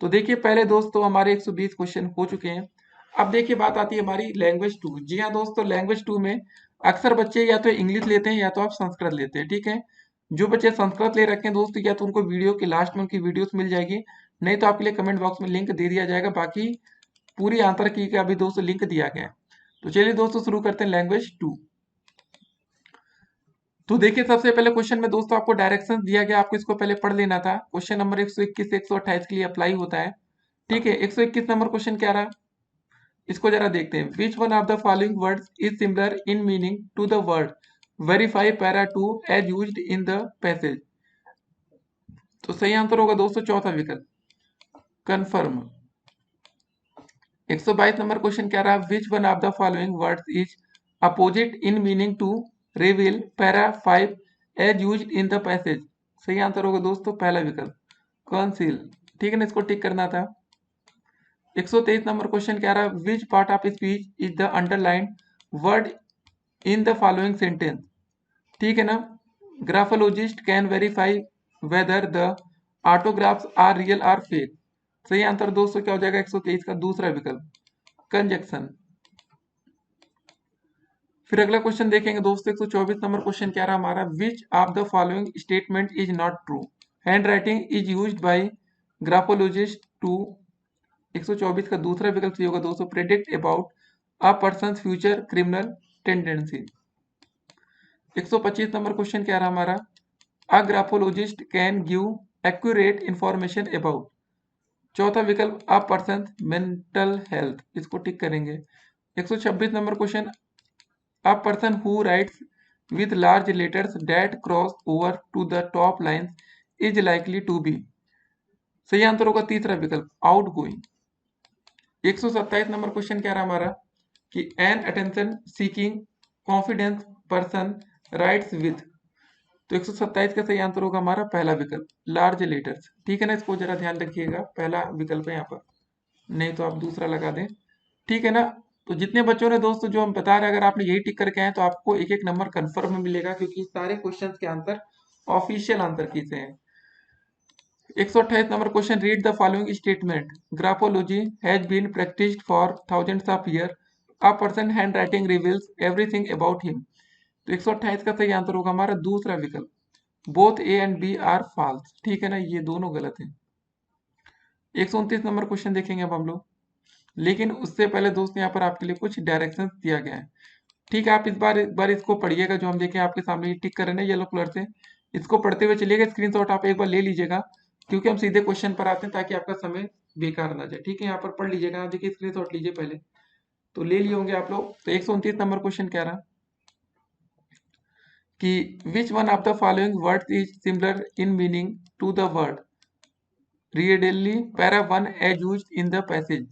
Speaker 1: तो देखिए पहले दोस्तों हमारे 120 क्वेश्चन हो चुके हैं। अब देखिए बात आती है हमारी लैंग्वेज 2। जी हाँ दोस्तों, लैंग्वेज 2 में अक्सर बच्चे या तो इंग्लिश लेते हैं या तो आप संस्कृत लेते हैं। ठीक है, जो बच्चे संस्कृत ले रखे हैं दोस्तों, या तो उनको वीडियो के लास्ट में उनकी वीडियोस मिल जाएगी, नहीं तो आपके लिए कमेंट बॉक्स में लिंक दे दिया जाएगा। बाकी पूरी आंसर की का अभी दोस्तों लिंक दिया गया है। तो चलिए दोस्तों शुरू करते हैं लैंग्वेज 2। तो देखिए सबसे पहले क्वेश्चन में दोस्तों आपको डायरेक्शंस दिया गया, आपको इसको पहले पढ़ लेना था। क्वेश्चन नंबर 121 से 128 के लिए अप्लाई होता है। ठीक है, 121 नंबर क्वेश्चन क्या रहा, इसको जरा देखते हैं। Which one of the following words is similar in meaning to the word verify para 2 as used in the passage? तो सही आंसर होगा दोस्तों चौथा विकल्प, कन्फर्म। 122 नंबर क्वेश्चन क्या रहा, which one of the following words is opposite in meaning to reveal para 5 as used in the passage? सही answer होगा दोस्तों पहला विकल्प, कंसील। ठीक है ना, इसको टिक करना था। 123 नंबर क्वेश्चन क्या रहा, which part of speech is the underline word in the following sentence? ठीक है ना, graphologist can verify whether the autographs are real are fake? सही आंसर दोस्तों क्या हो जाएगा 123 का दूसरा विकल्प, कंजक्शन। फिर अगला क्वेश्चन देखेंगे दोस्तों 124 नंबर क्वेश्चन क्या रहा हमारा, which of the following statement is not true, hand writing is used by graphologist to? 124 का दूसरा विकल्प सही होगा दोस्तों, predict about a person future criminal tendency. 125 number question क्या रहा हमारा, a graphologist can give accurate information about? चौथा विकल्प, अ पर्सन मेंटल हेल्थ। इसको टिक करेंगे। 126 number question, a person who writes with large letters that cross over to the top lines is likely to be? सही answer होगा तीसरा विकल्प, out going. 127 number question क्या रहा हमारा कि an attention seeking confidence person writes with? तो 127 का सही आंसर होगा हमारा पहला विकल्प, लार्ज लेटर्स। ठीक है ना, इसको जरा ध्यान रखिएगा, पहला विकल्प है यहाँ पर, नहीं तो आप दूसरा लगा दें। ठीक है ना, तो जितने बच्चों ने दोस्तों जो हम बता रहे हैं, अगर आपने यही टिक करके आए तो आपको एक एक नंबर कंफर्म में मिलेगा, क्योंकि सारे क्वेश्चंस के आंसर ऑफिशियल आंसर की से हैं। 128 number question, read the following statement, graphology has been practised for thousands of year, a person hand writing reveals everything about him? तो 128 का सही आंसर होगा हमारा दूसरा विकल्प, both A and B are false. ठीक है ना, ये दोनों गलत हैं। 129 नंबर क्वेश्चन देखेंगे अब हम लोग, लेकिन उससे पहले दोस्त यहाँ पर आपके लिए कुछ डायरेक्शंस दिया गया है। ठीक है, आप एक बार इसको पढ़िएगा, जो हम देखें आपके सामने ये टिक कर रहे हैं येलो कलर से, इसको पढ़ते हुए चलिएगा। स्क्रीनशॉट आप एक बार ले लीजिएगा, क्योंकि हम सीधे क्वेश्चन पर आते हैं ताकि आपका समय बेकार ना जाए। ठीक है, यहाँ पर पढ़ लीजिएगा, आप देखिए स्क्रीनशॉट लीजिए पहले, तो ले लिए होंगे आप लोग। तो 129 नंबर क्वेश्चन क्या रहा कि which one of the following words is similar in meaning to the word readily para 1 as used in the passage?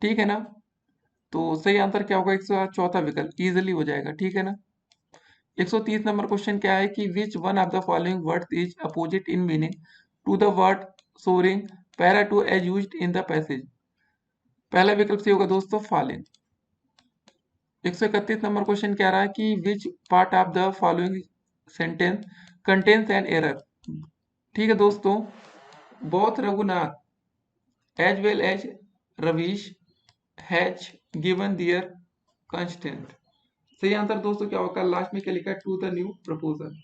Speaker 1: ठीक है ना, तो सही आंसर क्या होगा 104 विकल्प, इजिली हो जाएगा। ठीक है ना, 130 नंबर क्वेश्चन क्या है कि which one of the following words is opposite in meaning to the word soaring para 2 as used in the passage? पहला विकल्प सही होगा दोस्तों, फॉलिंग। 131 नंबर क्वेश्चन क्या रहा है कि which part of the following sentence contains an error? ठीक है दोस्तों, both Raghunath as well as Ravish has given their constant? सही आंसर दोस्तों क्या होगा, लास्ट में क्या लिखा है, टू द न्यू प्रपोजल।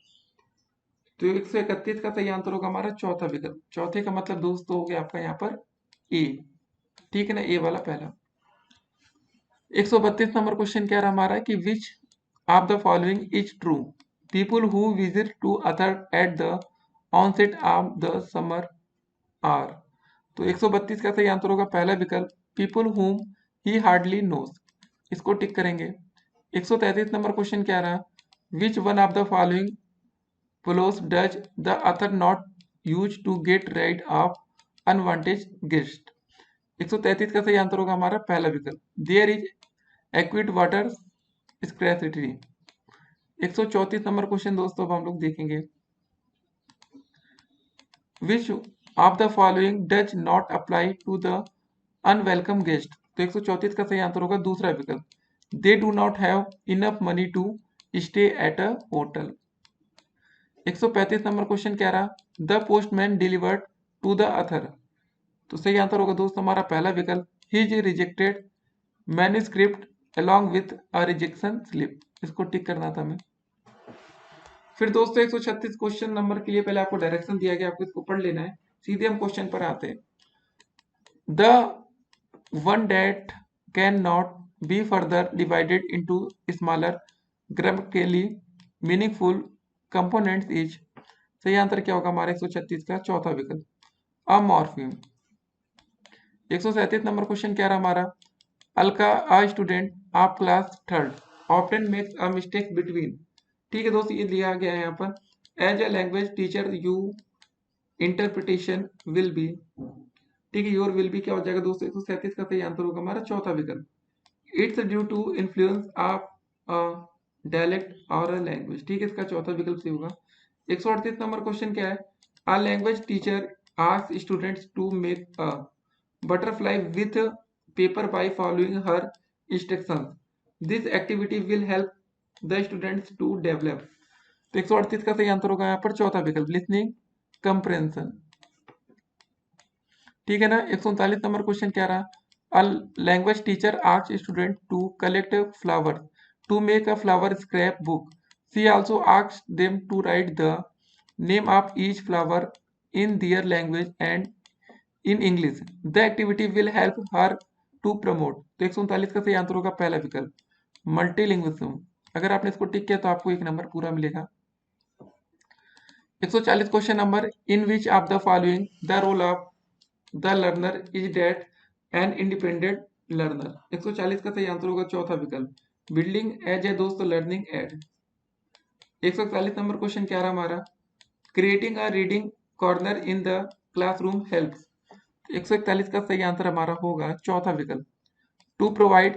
Speaker 1: तो 131 का सही आंसर होगा हमारा चौथा विकल्प। चौथे का मतलब दोस्तों हो गया आपका यहाँ पर ए। ठीक है ना, ए वाला पहला। 132 नंबर क्वेश्चन क्या रहा हमारा कि which of the following is true, people who visit to other at the onset of the summer are? तो 132 का सही आंसर होगा पहला विकल्प, पीपुल हुम ही हार्डली नोज। इसको टिक करेंगे। 133 नंबर क्वेश्चन क्या रहा, which one of the following ploys does the author not use to get ride of unwanted guest. 133 का सही आंसर होगा हमारा पहला विकल्प, there is acute water scarcity. 134 number question दोस्तों अब हम लोग देखेंगे, which of the following does not apply to the unwelcome guest. तो 134 का सही आंसर होगा दूसरा विकल्प, they do not have enough money to stay at a hotel. 135 number question कह रहा, the postman delivered to the author. तो सही आंसर होगा दोस्तों हमारा पहला विकल्प, he is rejected manuscript along with a rejection slip। इसको टिक करना था हमें। फिर दोस्तों 136 क्वेश्चन नंबर के लिए पहले आपको डायरेक्शन दिया गया, आपको इसको पढ़ लेना है। सीधे हम क्वेश्चन पर आते हैं। The one date can not be further divided into smaller grammatically meaningful components is. सही आंसर क्या होगा हमारा 136 का चौथा विकल्प, अ मॉर्फीम। 137 नंबर क्वेश्चन क्या रहा हमारा, Alka a student of class third often makes a mistake between. ठीक है दोस्तों, ये दिया गया है यहाँ पर, as a language teacher you interpretation will be. ठीक है, योर विल बी क्या हो जाएगा दोस्तों 137 का सही आंसर होगा हमारा चौथा विकल्प, it's due to influence of a dialect और अ लैंग्वेज। ठीक है, इसका चौथा विकल्प सही होगा। 138 नंबर क्वेश्चन क्या है, a language teacher asks students to make a butterfly with paper by following her instructions. This activity will help the students to develop। तो 138 का सही आंसर होगा यहाँ पर चौथा विकल्प, लिसनिंग कंप्रेंशन। ठीक है ना। 139 नंबर क्वेश्चन क्या रहा, a language teacher asks student to collect flower to make a flower scrap book. She also asks them to write the name of each flower in their language and in English. The activity will help her to promote. तो 139 का सही answer होगा पहला विकल्प, मल्टीलिंग्विज्म। अगर आपने इसको टिक किया तो आपको एक नंबर पूरा मिलेगा। 140 question number, in which of the following the role of the learner is that an independent learner. 140 का सही आंसर होगा चौथा विकल्प, बिल्डिंग एज ए दोस्त लर्निंग एड। 141 नंबर क्वेश्चन क्या रहा हमारा, creating a reading corner in the classroom helps. 141 का सही आंसर हमारा होगा चौथा विकल्प, to provide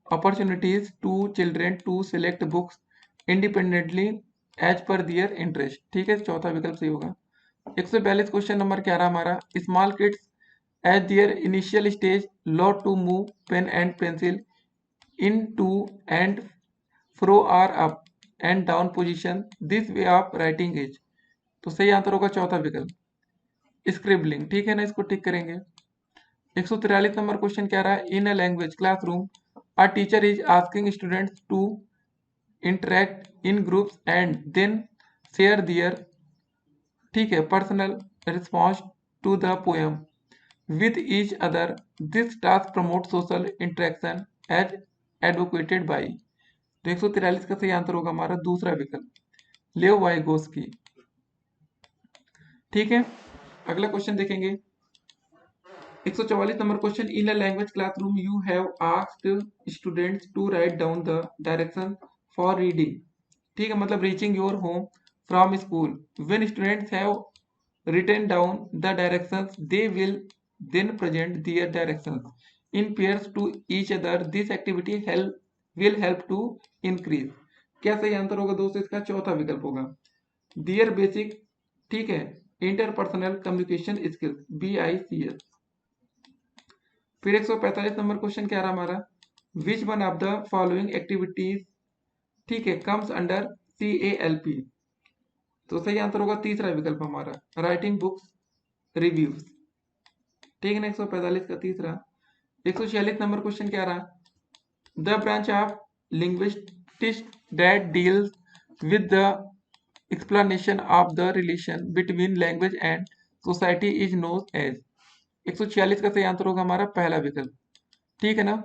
Speaker 1: opportunities to children to select books independently as per their interest. ठीक है, चौथा विकल्प सही होगा। 142 क्वेश्चन नंबर क्या रहा हमारा, small kids as their initial stage love to move pen and pencil in to and fro or up and down position, this way of writing is. तो सही आंसर होगा चौथा विकल्प, स्क्रिबलिंग। ठीक है ना, इसको टिक करेंगे। 143 नंबर क्वेश्चन क्या रहा है, in a language classroom a teacher is asking students to interact in groups and then share their, ठीक है, personal response to the poem with each other. This task promote social interaction as advocated by. तो 143 का सही answer होगा हमारा दूसरा विकल्प, लेव वाइगोस्की। ठीक है, अगला क्वेश्चन देखेंगे। 144 number question, in a language classroom you have asked students to write down the direction for reading. ठीक है, मतलब reaching your home from school. When students have written down the directions they will then present their directions in pairs to each other। this activity will help to increase। क्या सही answer होगा दोस्तों इसका चौथा विकल्प होगा, their basic, ठीक है, इंटरपर्सनल कम्युनिकेशन स्किल्स, BICS। फिर 145 नंबर क्वेश्चन क्या रहा हमारा, विच one of the following activities, ठीक है, कम्स अंडर CALP। तो सही आंसर होगा तीसरा विकल्प हमारा, राइटिंग बुक्स रिव्यूज। ठीक है ना, 145 का तीसरा। 146 नंबर क्वेश्चन क्या रहा, the branch of linguistics that deals with the explanation of the relation between language and society is known as. 146 का सही आंसर होगा हमारा पहला विकल्प, ठीक है ना,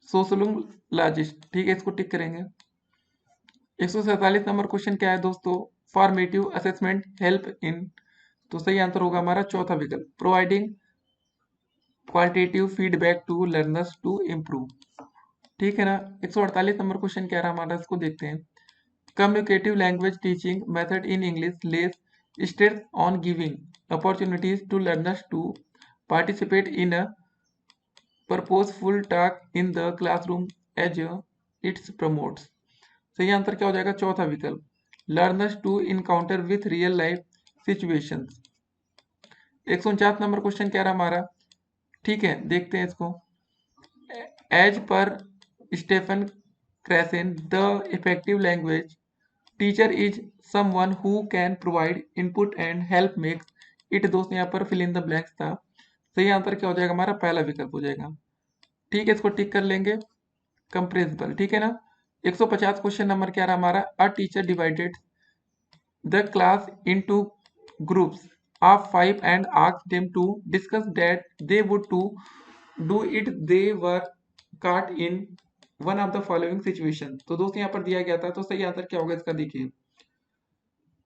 Speaker 1: सोशलोलॉजिस्ट। ठीक है, इसको टिक करेंगे। 147 नंबर क्वेश्चन क्या है दोस्तों, फॉर्मेटिव असेसमेंट हेल्प इन। तो सही आंसर होगा हमारा चौथा विकल्प, providing qualitative feedback to learners to improve. ठीक है ना। 148 नंबर क्वेश्चन क्या रहा हमारा, इसको देखते हैं। communicative language teaching method in English lays stress on giving opportunities to learners to participate in a purposeful task in the classroom as it promotes। सही आंसर क्या हो जाएगा? चौथा विकल्प, learners to encounter with real life situations. 149 number question क्या रहा हमारा? ठीक है, देखते हैं इसको। As per Stephen Krashen the effective language teacher is someone who can provide input and help makes it. दोस्त यहाँ पर फिल इन द ब्लैंक्स था। सही आंसर क्या हो जाएगा? हमारा पहला विकल्प हो जाएगा। ठीक है, इसको टिक कर लेंगे, कंप्रेसिबल। ठीक है ना। 150 क्वेश्चन नंबर क्या रहा हमारा? A teacher divided the class into groups of 5 and asked them to discuss that they would to do it they were caught in one of the following situation। तो दोस्त यहाँ पर दिया गया था, तो सही आंसर क्या होगा इसका? देखिए,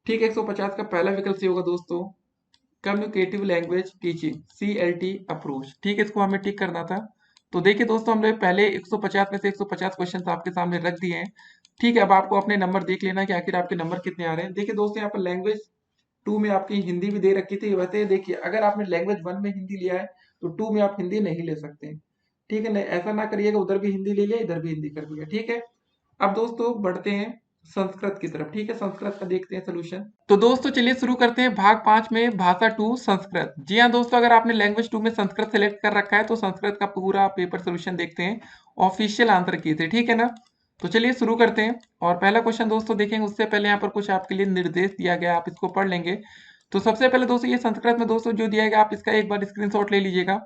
Speaker 1: ठीक है, 150 का पहला विकल्प सही होगा दोस्तों, communicative language teaching CLT approach. ठीक है, इसको हमें टिक करना था। तो देखिए दोस्तों, हमने पहले 150 में से 150 क्वेश्चन आपके सामने रख दिए हैं। ठीक है, अब आपको अपने नंबर देख लेना कि आखिर आपके नंबर कितने आ रहे हैं। देखिए दोस्तों, यहाँ पर लैंग्वेज 2 में आपकी हिंदी भी दे रखी थी। वैसे देखिए, अगर आपने लैंग्वेज 1 में हिंदी लिया है तो 2 में आप हिंदी नहीं ले सकते। ठीक है, नहीं ऐसा ना करिएगा, उधर भी हिंदी ले लिया, इधर भी हिंदी कर दिया। ठीक है, अब दोस्तों बढ़ते हैं संस्कृत की तरफ। ठीक है, संस्कृत का देखते हैं सोल्यूशन। तो दोस्तों चलिए शुरू करते हैं भाग 5 में, भाषा 2 संस्कृत। जी हाँ दोस्तों, अगर आपने लैंग्वेज 2 में संस्कृत सेलेक्ट कर रखा है तो संस्कृत का पूरा पेपर सोल्यूशन देखते हैं, ऑफिशियल आंसर की थे। ठीक है ना। तो चलिए शुरू करते हैं, और पहला क्वेश्चन दोस्तों देखेंगे उससे पहले यहाँ पर कुछ आपके लिए निर्देश दिया गया, आप इसको पढ़ लेंगे। तो सबसे पहले दोस्तों, ये संस्कृत में दोस्तों जो दिया गया, आप इसका एक बार स्क्रीनशॉट ले लीजिएगा।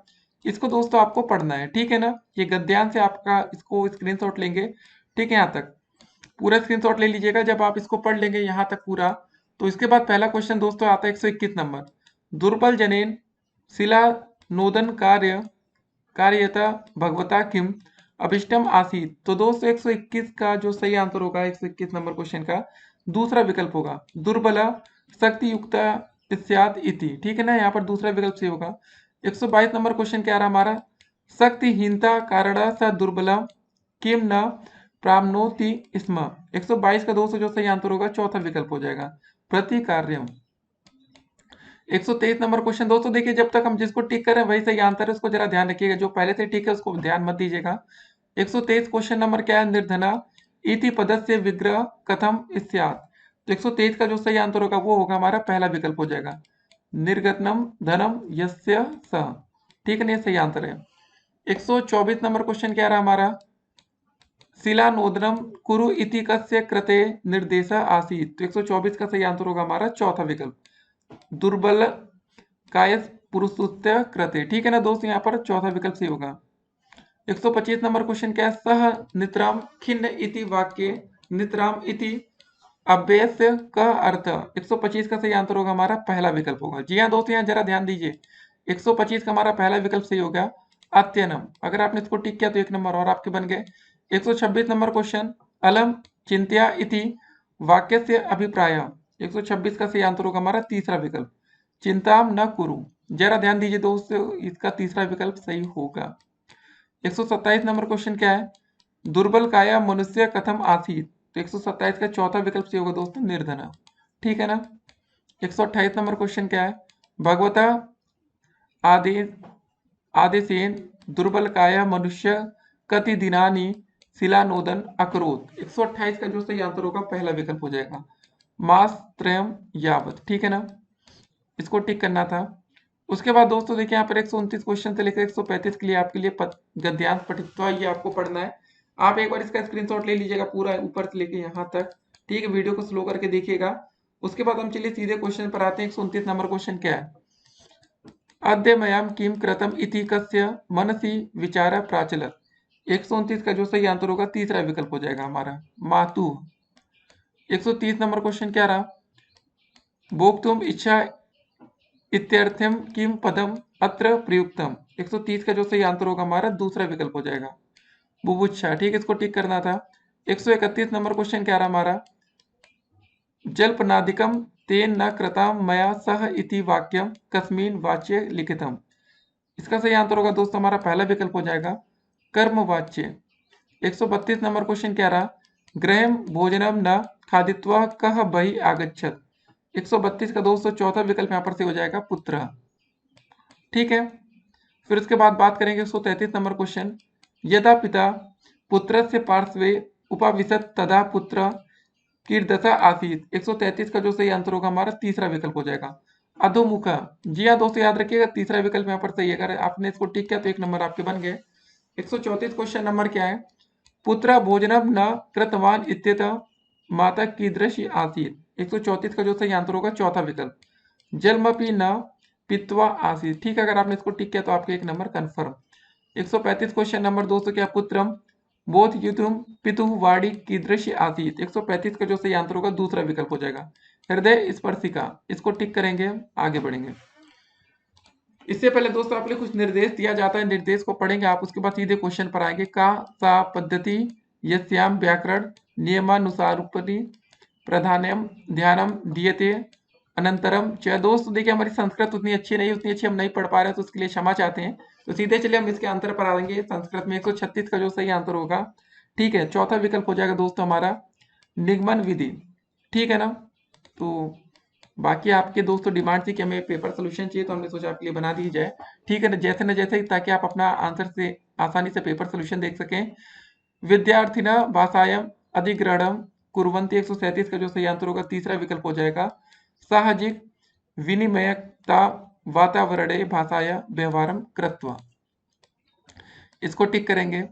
Speaker 1: इसको दोस्तों आपको पढ़ना है। ठीक है ना, ये गद्यांश से आपका इसको स्क्रीनशॉट लेंगे। ठीक है, यहाँ तक पूरा स्क्रीनशॉट ले लीजिएगा। जब आप इसको पढ़ लेंगे यहाँ तक पूरा, तो इसके बाद पहला क्वेश्चन दोस्तों आता है 121 नंबर, दुर्बल जनेन शिला नोदन कार्यता भगवता किम अभिष्टम आसीत। तो दोस्तों 121 का जो सही आंसर होगा, 121 नंबर क्वेश्चन का दूसरा विकल्प होगा, दुर्बला शक्ति युक्ता स्यात् इति। ठीक है ना, यहाँ पर दूसरा विकल्प सही होगा। 122 नंबर क्वेश्चन क्या रहा हमारा? शक्तिहीनता कारण स दुर्बला किम न प्राप्नोति स्म। 122 का दोस्तों जो सही आंसर होगा, चौथा विकल्प हो जाएगा, प्रतिकार्यम। 123 नंबर क्वेश्चन दोस्तों देखिए, जब तक हम जिसको टिक करें वही सही आंसर है, उसको जरा ध्यान रखिएगा। जो पहले से टिक है उसको ध्यान मत दीजिएगा। 123 क्वेश्चन नंबर क्या है? निर्धना इति पदस्य विग्रह कथम स्यात्। तो 123 का जो सही आंसर होगा वो होगा हमारा पहला विकल्प हो जाएगा, निर्गतनम धनम यस्य स। ठीक है ना, सही आंसर है। 124 नंबर क्वेश्चन क्या रहा हमारा? शिलानोदनम कुरु इति कस्य कृते निर्देश आसीत्। तो 124 का सही आंसर होगा हमारा चौथा विकल्प, दुर्बल कायस पुरुषोत्य कृते। ठीक है ना दोस्त, यहाँ पर चौथा विकल्प सही होगा। 125 नंबर क्वेश्चन क्या है? सह नितराम खिन्न इति वाक्य नितराम इति अव्ययस्य का अर्थ। 125 का सही आंसर होगा हमारा पहला विकल्प होगा। जी हाँ दोस्त, यहाँ जरा ध्यान दीजिए, 125 का हमारा पहला विकल्प सही होगा, अत्यनम। अगर आपने इसको टिक किया तो एक नंबर और आपके बन गए। 126 नंबर क्वेश्चन, अलम चिंत्या इति वाक्य से अभिप्राय। 126 का सही आंसर होगा हमारा तीसरा विकल्प, चिंताम न कुरु। जरा ध्यान दीजिए दोस्तों, इसका तीसरा विकल्प सही होगा। 127 नंबर क्वेश्चन क्या है? दुर्बल काया मनुष्य कथम आसीत। तो 127 का चौथा विकल्प सही होगा दोस्तों, निर्धना। ठीक है ना। 128 नंबर क्वेश्चन क्या है? भगवता आदेश आदेशेन दुर्बल काया मनुष्य कति दिनानि शिलानोदन अकरोत। 128 का जो सही आंसर होगा पहला विकल्प हो जाएगा, मास त्रयम यावत। ठीक है ना, इसको टिक करना था। उसके बाद दोस्तों देखिए, यहाँ पर 129 क्वेश्चन से लेकर 135 के लिए आपके लिए गद्यांश पठित्वा ये आपको पढ़ना है। आप एक बार इसका स्क्रीनशॉट ले लीजिएगा पूरा ऊपर से लेके यहाँ तक। ठीक है, वीडियो को स्लो करके देखिएगा। उसके बाद हम चलिए सीधे क्वेश्चन पर आते हैं। 129 नंबर क्वेश्चन क्या है? अद्य मयाम किम कृतम इति कस्य मनसि विचार प्राचलत। 129 का जो सही आंसर होगा तीसरा विकल्प हो जाएगा हमारा, मातु। 130 नंबर क्वेश्चन क्या रहा? भोक्तुम इच्छा इत्यर्थम किम पदम अत्र प्रयुक्तम। 130 का जो सही आंसर होगा हमारा दूसरा विकल्प हो जाएगा, बुभुक्षा। ठीक है, इसको टिक करना था। 131 नंबर क्वेश्चन क्या रहा हमारा? जल्पनादिकम तेन न कृताम मया सह इति वाक्यम कस्मिन वाच्य लिखितम। इसका सही आंसर होगा दोस्तों हमारा पहला विकल्प हो जाएगा, कर्म वाच्य। 132 नंबर क्वेश्चन क्या रहा? गृहम भोजनम न खादित्वा कह बहि आगच्छत। 132 का दोस्तों चौथा विकल्प यहाँ पर से हो जाएगा पुत्र। ठीक है, फिर उसके बाद बात करेंगे 133 नंबर क्वेश्चन। यदा पिता पुत्रस्य पार्श्वे उपाविशत तदा पुत्र कीदृशः आसीत्। 133 का जो सही आंसर होगा हमारा तीसरा विकल्प हो जाएगा अधोमुख। जी हाँ दोस्तों, याद रखिएगा तीसरा विकल्प यहाँ पर सही है। अगर आपने इसको टिक किया तो एक नंबर आपके बन गए। 134 क्वेश्चन नंबर क्या है? पुत्र भोजनम न कृतवान इत्यतः माता कीदृशी आसीत्। 134 का जो सही आंसर होगा चौथा विकल्प जलमपि न पीत्वा आसीत्। ठीक है, अगर आपने इसको टिक किया तो आपके एक नंबर कन्फर्म। 135 क्वेश्चन नंबर दोस्तों क्या पुत्रम बोधयितुम पितुः वाणी कीदृशी आसीत्। 135 का जो सही आंसर होगा दूसरा विकल्प हो जाएगा हृदय स्पर्शिका। इसको टिक करेंगे, आगे बढ़ेंगे। इससे पहले दोस्तों आपके लिए कुछ निर्देश दिया जाता है, निर्देश को पढ़ेंगे आप, उसके बाद सीधे क्वेश्चन पर आएंगे। का सा पद्धति यस्याम व्याकरण नियमानुसारूपति प्रधानम ध्यानम दीयते अनंतरम च। दोस्तों देखिए हमारी संस्कृत उतनी अच्छी नहीं, उतनी अच्छी हम नहीं पढ़ पा रहे, तो उसके लिए क्षमा चाहते हैं। तो सीधे चलिए हम इसके आंसर पर आएंगे। संस्कृत में 136 का जो सही आंसर होगा, ठीक है, चौथा विकल्प हो जाएगा दोस्तों हमारा निगमन विधि। ठीक है ना, तो बाकी आपके दोस्तों डिमांड थी कि हमें पेपर सोल्यूशन चाहिए, तो हमने सोचा आपके लिए बना दी जाए। ठीक है ना, जैसे ताकि आप अपना आंसर से आसानी से पेपर सोल्यूशन देख सकें। विद्यार्थिना भाषायाम अधिग्रहणम कुर्वन्ति। 137 का जो सही आंसर होगा तीसरा विकल्प हो जाएगा साहजिक विनिमयता वातावरणे भाषाया व्यवहारम कृत्वा। इसको टिक करेंगे।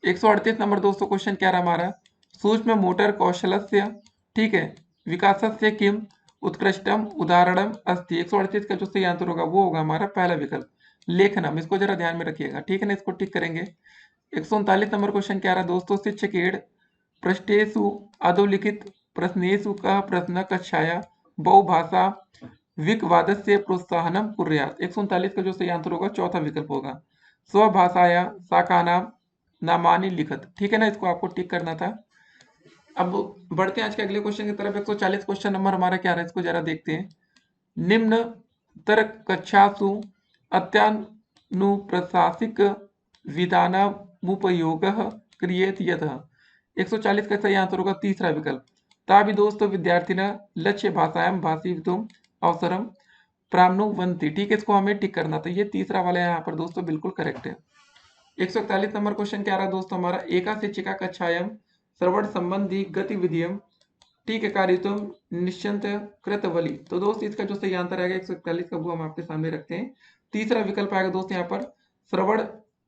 Speaker 1: 138 नंबर दोस्तों क्वेश्चन क्या रहा हमारा? सूक्ष्म मोटर कौशलस्य, ठीक है, विकासस्य किम उत्कृष्टम उदाहरणम अस्ति। 138 का जो सही आंसर होगा वो होगा हमारा पहला विकल्प लेखनम। इसको जरा ध्यान में रखिएगा, ठीक है ना, इसको टिक करेंगे। 139 नंबर क्वेश्चन क्या रहा दोस्तों? शिक्षकेण पृष्ठेषु अधोलिखित प्रश्नेषु कः प्रश्न कक्षाया बहुभाषा विकवादस्य प्रोत्साहनम कुर्यात्। 139 का जो सही आंसर होगा चौथा विकल्प होगा स्वभाषाया शाकानाम नामानि लिखत। ठीक है ना, इसको आपको टिक करना था। अब बढ़ते हैं आज के अगले क्वेश्चन की तरफ। 140 क्वेश्चन नंबर हमारा क्या रहा है, इसको जरा देखते हैं। निम्न तर कक्षासु अत्यानुप्रशासिक विधानमुपयोगः क्रियेत यतः। 140 का सही आंसर होगा तीसरा विकल्प ताभि दोस्तों विद्यार्थिनः लक्ष्य भाषायां भाषितुम् अवसरम प्राप्नुवन्ति। ठीक है, इसको हमें टिक करना था, ये तीसरा वाला यहाँ पर दोस्तों बिल्कुल करेक्ट है। 141 नंबर क्वेश्चन क्या रहा दोस्तों हमारा? एका शिक्षिका कक्षायां श्रवण संबंधी गतिविधियम, ठीक है, कार्यतुम निश्चिंत कृतवली। तो दोस्त इसका जो सही आंसर आएगा 141 का वो हम आपके सामने रखते हैं। तीसरा विकल्प आएगा दोस्त यहाँ पर श्रवण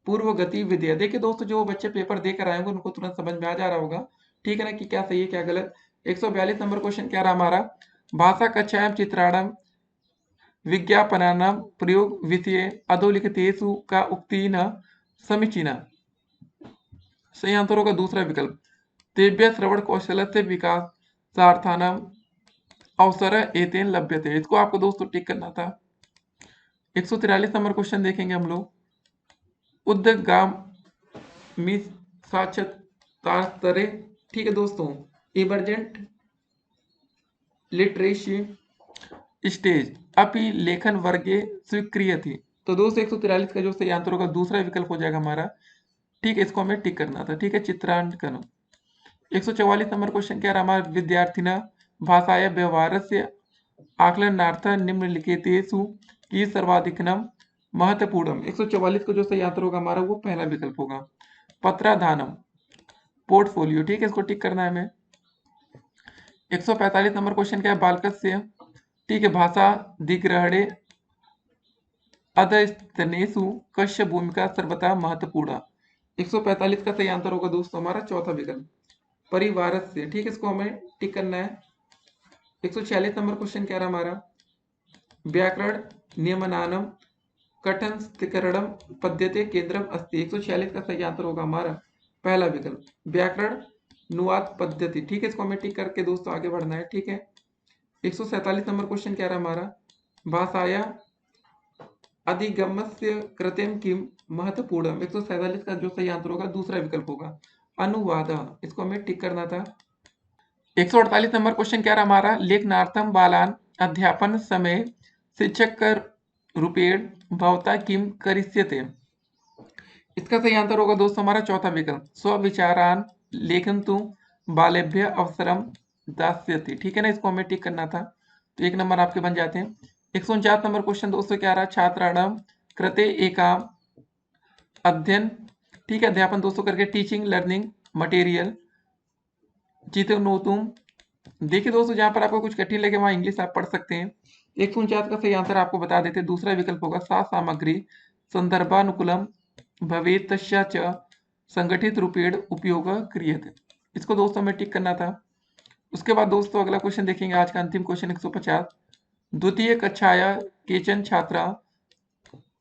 Speaker 1: पूर्व गतिविधियां। देखिए दोस्तों जो बच्चे पेपर देकर आए होंगे उनको तुरंत समझ में आ जा रहा होगा, ठीक है ना, कि क्या सही है क्या गलत। 142 नंबर क्वेश्चन क्या रहा हमारा? भाषा कक्षायां चित्राणाम विज्ञापनानां प्रयोग विषये अधोलिखितेषु का उक्तिना समीचीना। सही आंसर होगा दूसरा विकल्प तेभ्य श्रवण कौशलस्य विकासार्थानां अवसर एतेन लभ्यते। इसको आपको दोस्तों टिक करना था। 143 नंबर क्वेश्चन देखेंगे हम लोग। उद्गामी साक्षरतास्तरे, ठीक है दोस्तों, इमर्जेंट लिटरेसी स्टेज अपि लेखन वर्गे स्वीक्रियते। तो दोस्तों 143 का जो सही आंसर होगा दूसरा विकल्प हो जाएगा हमारा, ठीक है, इसको हमें टिक करना था, ठीक है, चित्रांकन। 144 नंबर क्वेश्चन क्या रहा हमारा? विद्यार्थिना भाषाया व्यवहारस्य आकलनार्थ निम्नलिखितेषु की सर्वाधिकनम महत्वपूर्णम। 144 का जो सही आंसर होगा हमारा वो पहला विकल्प होगा पत्राधानम पोर्टफोलियो। ठीक है, इसको टिक करना है हमें। 145 नंबर क्वेश्चन क्या है? बालकस्य, ठीक है, भाषा दिग्रहणे अधस्तनेषु कस्य भूमिका सर्वथा महत्वपूर्ण। 145 का सही आंसर होगा दोस्तों हमारा चौथा विकल्प परिवार से। ठीक है, इसको हमें टिक करना है। 146 नंबर क्वेश्चन क्या रहा हमारा? व्याकरण नियमनानम कठनकरणम पद्यते केंद्रम अस्ति। 146 का सही आंसर होगा हमारा पहला विकल्प व्याकरण नुवाद पद्धति। ठीक है, इसको हमें टिक करके दोस्तों आगे बढ़ना है, ठीक है। 147 नंबर क्वेश्चन क्या रहा हमारा? भाषाया अधिगमस्य कृतेम किम महत्वपूर्ण। 147 का जो सही आंसर होगा दूसरा विकल्प होगा अनुवाद। इसको हमें टिक करना था। 148 नंबर क्वेश्चन क्या रहा हमारा? लेखनार्थम बालान अध्यापन समय शिक्षक रूपेण भवता किम करिष्यते। इसका सही आंसर होगा दोस्तों हमारा चौथा विकल्प स्वविचारान लेखन्तु बालेभ्य अवसरम दास्यति, ठीक है ना, इसको हमें टिक करना था। तो 1 नंबर आपके बन जाते हैं। 149 नंबर क्वेश्चन दोस्तों क्या रहा, छात्राणाम कृते एकाम अध्ययन, ठीक है, अध्यापन दोस्तों करके टीचिंग लर्निंग मटेरियल चितनोतुम। देखिए दोस्तों, जहां पर आपको कुछ कठिन लगे वहां इंग्लिश आप पढ़ सकते हैं। 149 का सही आंसर आपको बता देते हैं, दूसरा विकल्प होगा सा सामग्री संदर्भानुकूलम भवेतस्य च संगठित रूपेण उपयोग क्रियते। इसको दोस्तों हमें टिक करना था। उसके बाद दोस्तों अगला क्वेश्चन देखेंगे, आज का अंतिम क्वेश्चन 150। द्वितीय कक्षाया केचन छात्रा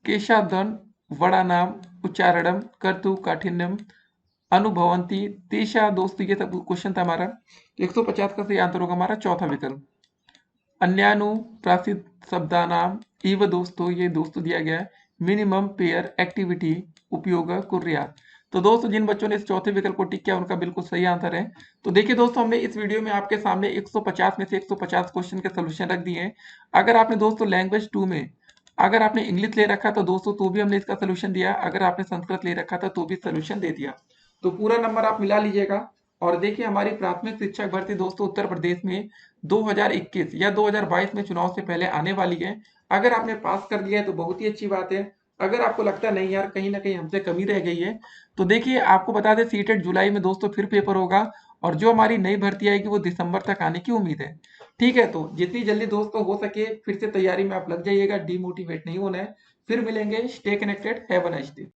Speaker 1: केशाधन वडानाम उच्चारणम कर्तु काठिन्यम अनुभवंती तेषा दोस्तों, ये सब क्वेश्चन था हमारा। 150 का सही आंसर होगा हमारा चौथा विकल्प अन्यानुप्रासित शब्दानाम इव दोस्तों, ये दोस्तों दिया गया है मिनिमम पेयर एक्टिविटी उपयोग कुर्यात। तो दोस्तों जिन बच्चों ने इस चौथे विकल्प को टिक किया उनका बिल्कुल सही आंसर है। तो देखिए दोस्तों, हमने इस वीडियो में आपके सामने 150 में से 150 क्वेश्चन के सोल्यूशन रख दिए हैं। अगर आपने दोस्तों लैंग्वेज 2 में अगर आपने इंग्लिश ले रखा तो दोस्तों तो भी हमने इसका सोल्यूशन दिया, अगर आपने संस्कृत ले रखा था तो भी सोल्यूशन दे दिया। तो पूरा नंबर आप मिला लीजिएगा। और देखिए हमारी प्राथमिक शिक्षक भर्ती दोस्तों उत्तर प्रदेश में 2021 या 2022 में चुनाव से पहले आने वाली है। अगर आपने पास कर लिया है तो बहुत ही अच्छी बात है। अगर आपको लगता है नहीं यार कहीं ना कहीं हमसे कमी रह गई है, तो देखिए आपको बता दें सीटेट जुलाई में दोस्तों फिर पेपर होगा, और जो हमारी नई भर्ती आएगी वो दिसंबर तक आने की उम्मीद है। ठीक है, तो जितनी जल्दी दोस्तों हो सके फिर से तैयारी में आप लग जाइएगा, डीमोटिवेट नहीं होना है। फिर मिलेंगे, stay connected, have a nice day.